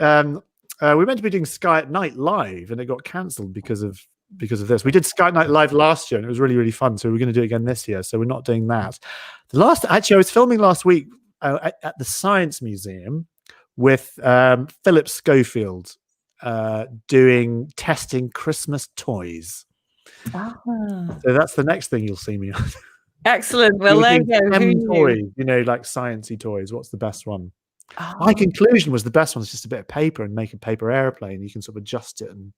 We were meant to be doing Sky at Night live, and it got cancelled because of this. We did Sky Night Live last year and it was really, really fun. So we're going to do it again this year. So we're not doing that. I was filming last week at the Science Museum with Philip Schofield testing Christmas toys. So that's the next thing you'll see me on. Excellent. Well, there you go. Toys, like sciencey toys. What's the best one? My conclusion was the best one is just a bit of paper and make a paper airplane. You can sort of adjust it and...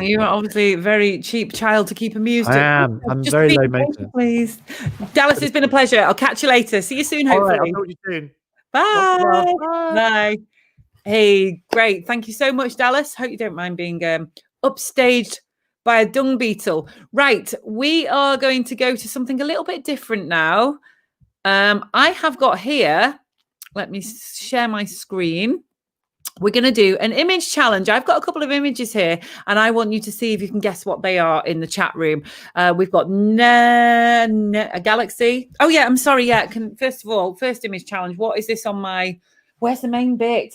you're obviously a very cheap child to keep amused. I am. I'm very low maintenance. Please. Dallas, it's been a pleasure. I'll catch you later. See you soon, hopefully. All right, I'll talk to you soon. Bye. Bye. Hey, great. Thank you so much, Dallas. Hope you don't mind being upstaged by a dung beetle. Right. We are going to go to something a little bit different now. I have got here, let me share my screen. We're going to do an image challenge. I've got a couple of images here, and I want you to see if you can guess what they are in the chat room. We've got a galaxy. Oh, yeah, I'm sorry. Yeah, first image challenge. What is this on my... Where's the main bit?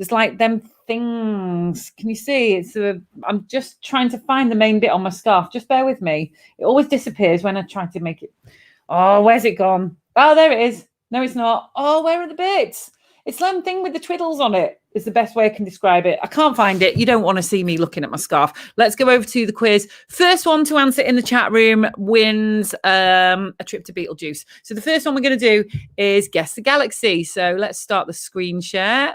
There's like them things. Can you see? I'm just trying to find the main bit on my scarf. Just bear with me. It always disappears when I try to make it. Oh, where's it gone? Oh, there it is. No, it's not. Oh, where are the bits? It's that thing with the twiddles on it. Is the best way I can describe it. I can't find it. You don't want to see me looking at my scarf. Let's go over to the quiz. First one to answer in the chat room wins a trip to Beetlejuice. So the first one we're going to do is guess the galaxy. So let's start the screen share.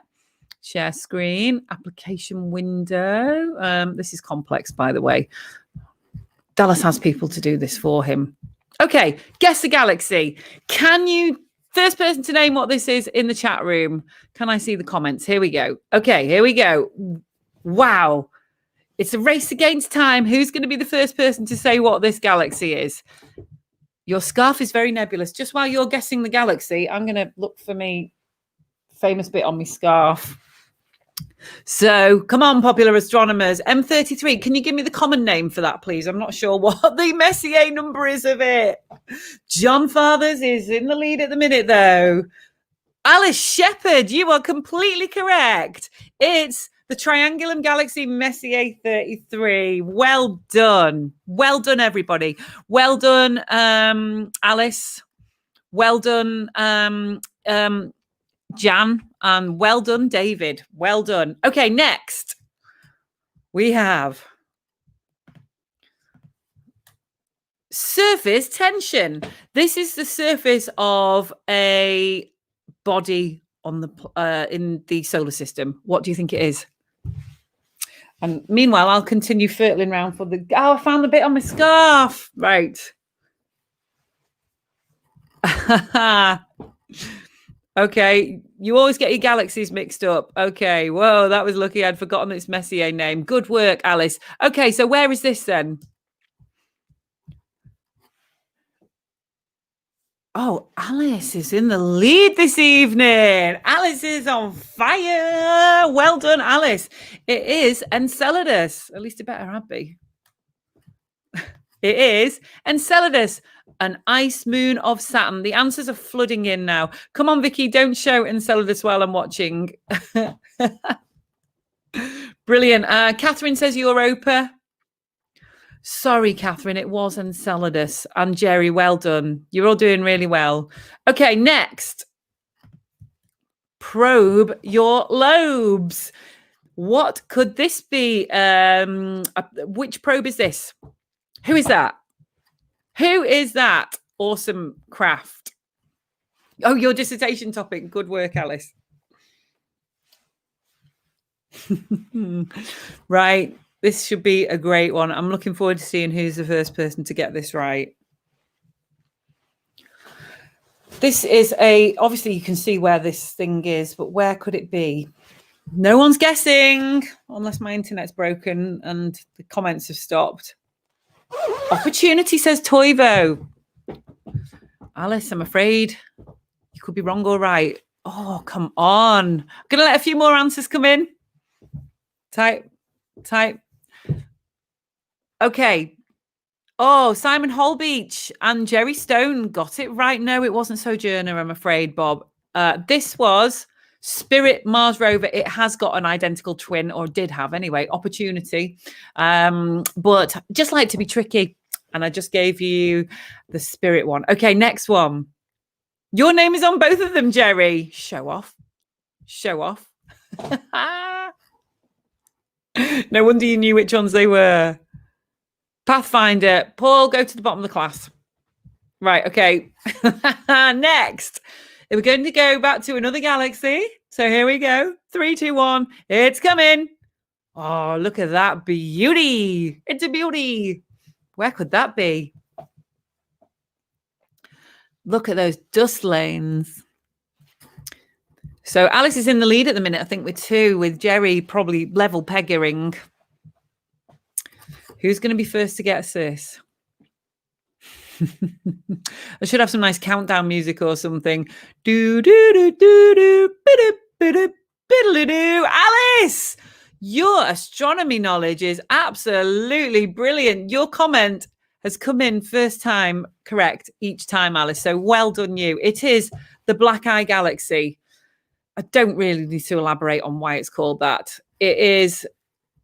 Share screen, application window. This is complex, by the way. Dallas has people to do this for him. Okay, guess the galaxy. Can you, first person to name what this is in the chat room? Can I see the comments? Here we go. Okay, here we go. Wow. It's a race against time. Who's going to be the first person to say what this galaxy is? Your scarf is very nebulous. Just while you're guessing the galaxy, I'm going to look for me famous bit on my scarf. So come on, popular astronomers. M33, can you give me the common name for that, please? I'm not sure what the Messier number is of it. John Fathers is in the lead at the minute, though. Alice Shepherd, you are completely correct. It's the Triangulum Galaxy Messier 33. Well done. Well done, everybody. Well done, Alice. Well done, Jan, and well done, David. Well done. Okay, next we have surface tension. This is the surface of a body on the in the solar system. What do you think it is? And meanwhile, I'll continue fertling around for the. Oh, I found the bit on my scarf. Right. Okay, you always get your galaxies mixed up. Okay, whoa, that was lucky. I'd forgotten its Messier name. Good work, Alice. Okay, so where is this then? Oh, Alice is in the lead this evening. Alice is on fire. Well done, Alice. It is Enceladus. At least it better have be. It is Enceladus, an ice moon of Saturn. The answers are flooding in now. Come on, Vicky, don't shout Enceladus while I'm watching. Brilliant. Catherine says Europa. Sorry, Catherine, it was Enceladus. And Jerry, well done. You're all doing really well. Okay, next. Probe your lobes. What could this be? Which probe is this? Who is that? Who is that? Awesome craft. Oh, your dissertation topic. Good work, Alice. Right. This should be a great one. I'm looking forward to seeing who's the first person to get this right. This is obviously you can see where this thing is, but where could it be? No one's guessing unless my internet's broken and the comments have stopped. Opportunity says Toivo. Alice, I'm afraid you could be wrong or right. Oh, come on. I'm going to let a few more answers come in. Type. Okay. Oh, Simon Holbeach and Jerry Stone got it right. No, it wasn't Sojourner, I'm afraid, Bob. This was Spirit Mars rover. It has got an identical twin, or did have anyway, Opportunity. But just like to be tricky. And I just gave you the Spirit one. Okay, next one. Your name is on both of them, Jerry. Show off. No wonder you knew which ones they were. Pathfinder. Paul, go to the bottom of the class. Right, okay. Next. We're going to go back to another galaxy. So here we go. 3, 2, 1. It's coming. Oh, look at that beauty. It's a beauty. Where could that be? Look at those dust lanes. So Alice is in the lead at the minute, I think, with 2, with Jerry probably level peggering. Who's going to be first to guess this? I should have some nice countdown music or something. Do do do do do do do do. Alice, your astronomy knowledge is absolutely brilliant. Your comment has come in first time correct each time, Alice. So well done, you. It is the Black Eye Galaxy. I don't really need to elaborate on why it's called that. It is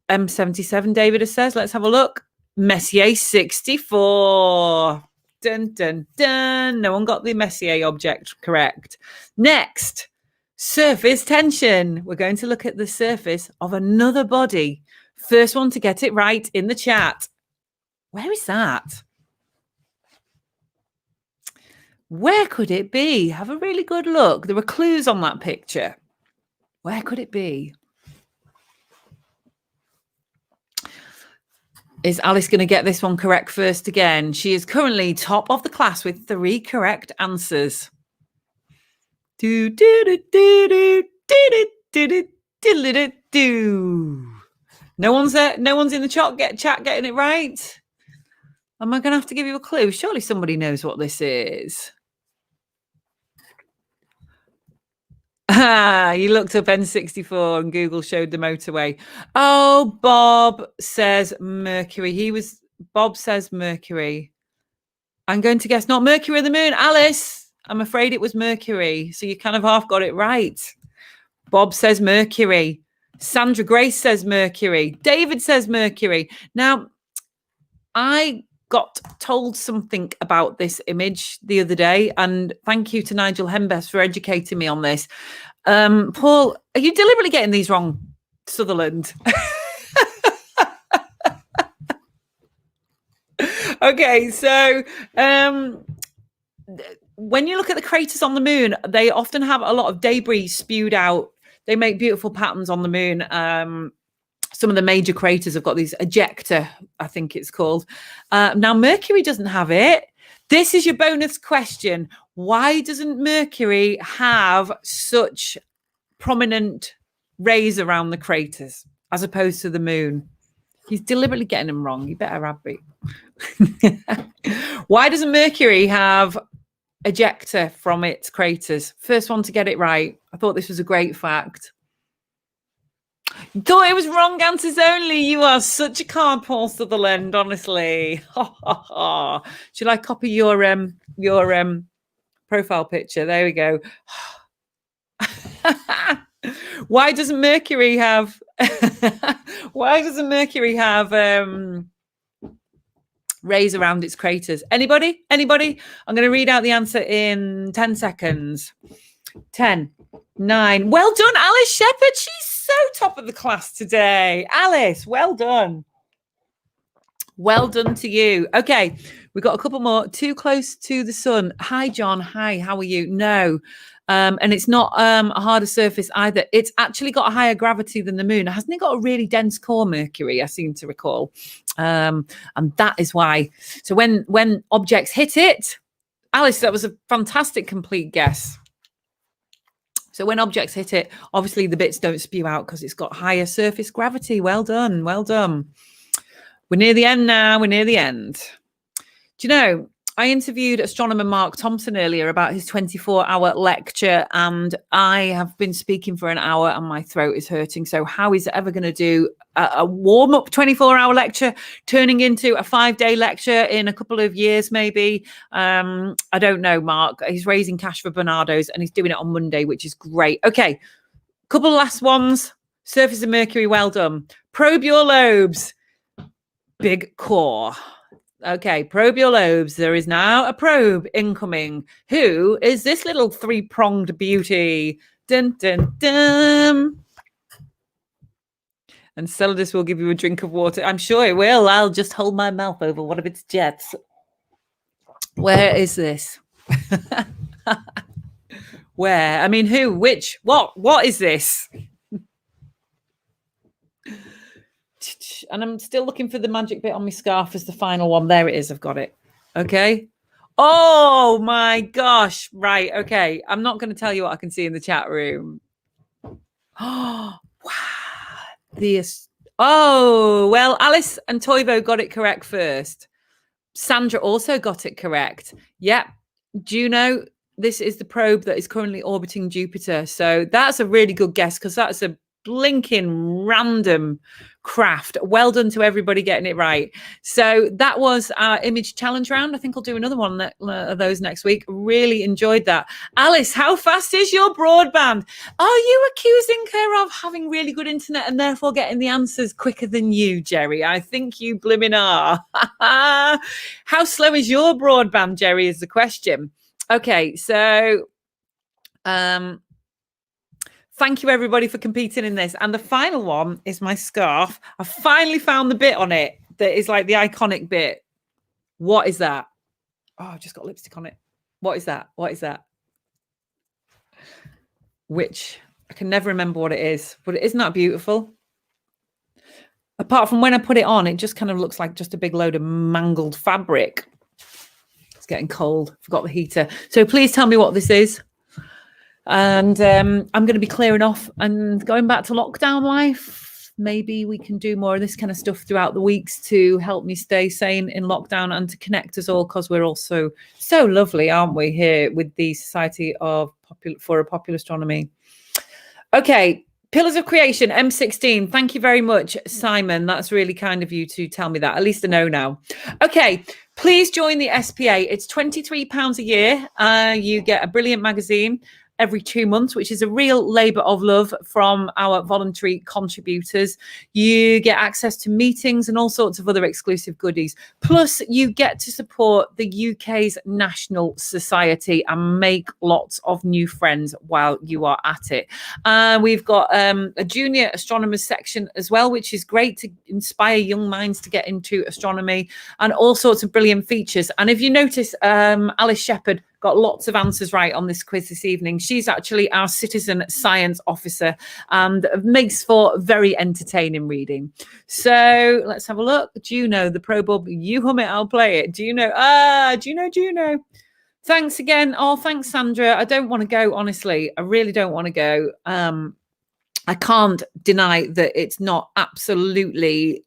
M77, David says. Let's have a look. Messier 64. Dun, dun, dun. No one got the Messier object correct. Next, surface tension. We're going to look at the surface of another body. First one to get it right in the chat. Where is that? Where could it be? Have a really good look. There are clues on that picture. Where could it be? Is Alice going to get this one correct first again? She is currently top of the class with 3 correct answers. Do, do, do, do, do, do, do, do, do, do, do. No one's in the chat getting it right. Am I going to have to give you a clue? Surely somebody knows what this is. You looked up N64 and Google showed the motorway. Oh, Bob says Mercury. Bob says Mercury. I'm going to guess not Mercury or the moon. Alice, I'm afraid it was Mercury. So you kind of half got it right. Bob says Mercury. Sandra Grace says Mercury. David says Mercury. Now, I got told something about this image the other day, and thank you to Nigel Hembest for educating me on this. Paul, are you deliberately getting these wrong, Sutherland? Okay, so when you look at the craters on the moon, they often have a lot of debris spewed out. They make beautiful patterns on the moon. Some of the major craters have got these ejecta, I think it's called. Now, Mercury doesn't have it. This is your bonus question. Why doesn't Mercury have such prominent rays around the craters as opposed to the moon? He's deliberately getting them wrong. You better have me. Why doesn't Mercury have ejecta from its craters? First one to get it right. I thought this was a great fact. Thought it was wrong answers only. You are such a card, Paul Sutherland, honestly. Should I copy your profile picture? There we go. Why doesn't Mercury have rays around its craters? Anybody? I'm going to read out the answer in 10 seconds. 10, 9. Well done, Alice Shepherd. She's so top of the class today. Alice, well done. Well done to you. Okay, we've got a couple more. Too close to the sun. Hi, John. Hi, how are you? No. And it's not a harder surface either. It's actually got a higher gravity than the moon. Hasn't it got a really dense core, Mercury? I seem to recall. And that is why. So when objects hit it, Alice, that was a fantastic complete guess. So when objects hit it, obviously the bits don't spew out because it's got higher surface gravity. Well done. Well done. We're near the end now. We're near the end. Do you know, I interviewed astronomer Mark Thompson earlier about his 24-hour lecture, and I have been speaking for an hour and my throat is hurting. So how is it ever going to do a warm-up 24-hour lecture turning into a 5-day lecture in a couple of years maybe? I don't know, Mark. He's raising cash for Bernardo's and he's doing it on Monday, which is great. Okay, couple last ones. Surface of Mercury, well done. Probe your lobes. Big core. Okay, probe your lobes. There is now a probe incoming. Who is this little 3-pronged beauty? Dun, dun, dun. Enceladus will give you a drink of water. I'm sure it will. I'll just hold my mouth over one of its jets. Where is this? Where? I mean, who? Which? What is this? And I'm still looking for the magic bit on my scarf as the final one. There it is. I've got it. Okay. Oh my gosh. Right. Okay. I'm not going to tell you what I can see in the chat room. Oh, wow. Oh, well, Alice and Toivo got it correct first. Sandra also got it correct. Yep. Juno, this is the probe that is currently orbiting Jupiter. So that's a really good guess because that's a blinking random craft. Well done to everybody getting it right. So that was our image challenge round. I think I'll do another one of those next week. Really enjoyed that. Alice, how fast is your broadband? Are you accusing her of having really good internet and therefore getting the answers quicker than you, Jerry? I think you blimmin' are. How slow is your broadband, Jerry, is the question. Okay, so thank you, everybody, for competing in this. And the final one is my scarf. I finally found the bit on it that is like the iconic bit. What is that? Oh, I've just got lipstick on it. What is that? What is that? Which I can never remember what it is, but isn't that beautiful? Apart from when I put it on, it just kind of looks like just a big load of mangled fabric. It's getting cold. Forgot the heater. So please tell me what this is. And I'm going to be clearing off and going back to lockdown life. Maybe we can do more of this kind of stuff throughout the weeks to help me stay sane in lockdown and to connect us all, because we're also so lovely, aren't we, here with the Society of for Popular Astronomy. Okay, Pillars of Creation, M16. Thank you very much, Simon. That's really kind of you to tell me that. At least I know now. Okay, please join the SPA. It's £23 a year. You get a brilliant magazine every 2 months, which is a real labour of love from our voluntary contributors. You get access to meetings and all sorts of other exclusive goodies. Plus, you get to support the UK's National Society and make lots of new friends while you are at it. We've got a junior astronomers section as well, which is great to inspire young minds to get into astronomy, and all sorts of brilliant features. And if you notice, Alice Shepherd got lots of answers right on this quiz this evening. She's actually our citizen science officer and makes for very entertaining reading. So let's have a look. Juno, the Probub, you hum it, I'll play it. Juno, Juno. Thanks again. Oh, thanks, Sandra. I don't want to go, honestly. I really don't want to go. I can't deny that it's not absolutely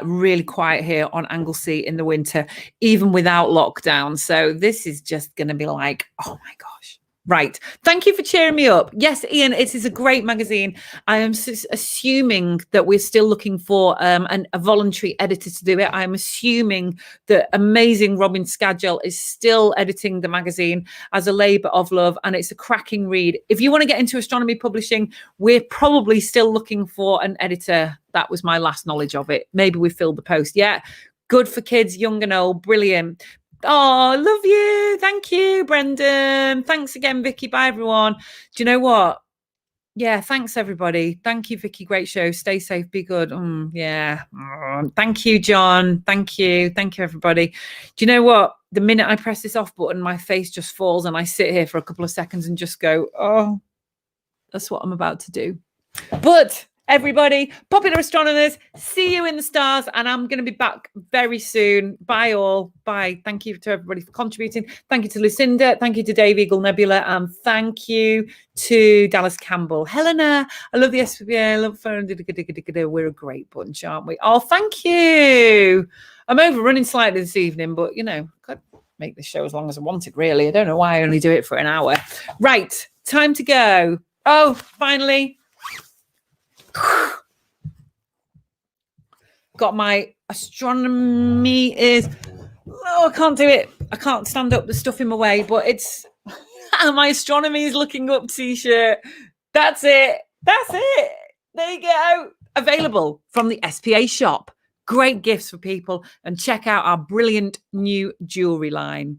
really quiet here on Anglesey in the winter, even without lockdown. So this is just going to be like, oh my gosh. Right. Thank you for cheering me up. Yes, Ian, it is a great magazine. I am assuming that we're still looking for a voluntary editor to do it. I'm assuming that amazing Robin Scadgel is still editing the magazine as a labour of love, and it's a cracking read. If you want to get into astronomy publishing, we're probably still looking for an editor. That was my last knowledge of it. Maybe we filled the post. Yeah. Good for kids, young and old. Brilliant. Oh, love you. Thank you, Brendan. Thanks again, Vicky. Bye, everyone. Do you know what? Yeah, thanks, everybody. Thank you, Vicky. Great show. Stay safe. Be good. Yeah. Thank you, John. Thank you. Thank you, everybody. Do you know what? The minute I press this off button, my face just falls and I sit here for a couple of seconds and just go, oh, that's what I'm about to do. But everybody, popular astronomers, see you in the stars, and I'm going to be back very soon. Bye all. Bye. Thank you to everybody for contributing. Thank you to Lucinda. Thank you to Dave Eagle Nebula, and thank you to Dallas Campbell. Helena, I love the SPA. I love phone. We're a great bunch, aren't we? Oh, thank you. I'm overrunning slightly this evening, but you know, could make this show as long as I wanted, really. I don't know why I only do it for an hour. Right, time to go. Oh, finally. Got my astronomy is, oh, I can't do it. I can't stand up. The stuff in my way, but it's my astronomy is looking up t-shirt. That's it. That's it. There you go. Available from the SPA shop. Great gifts for people, and check out our brilliant new jewelry line.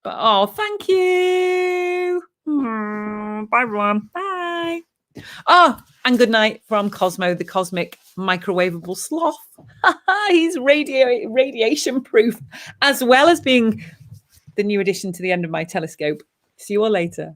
But oh, thank you. Bye, everyone. Bye. Oh, and good night from Cosmo, the cosmic microwavable sloth. He's radiation proof, as well as being the new addition to the end of my telescope. See you all later.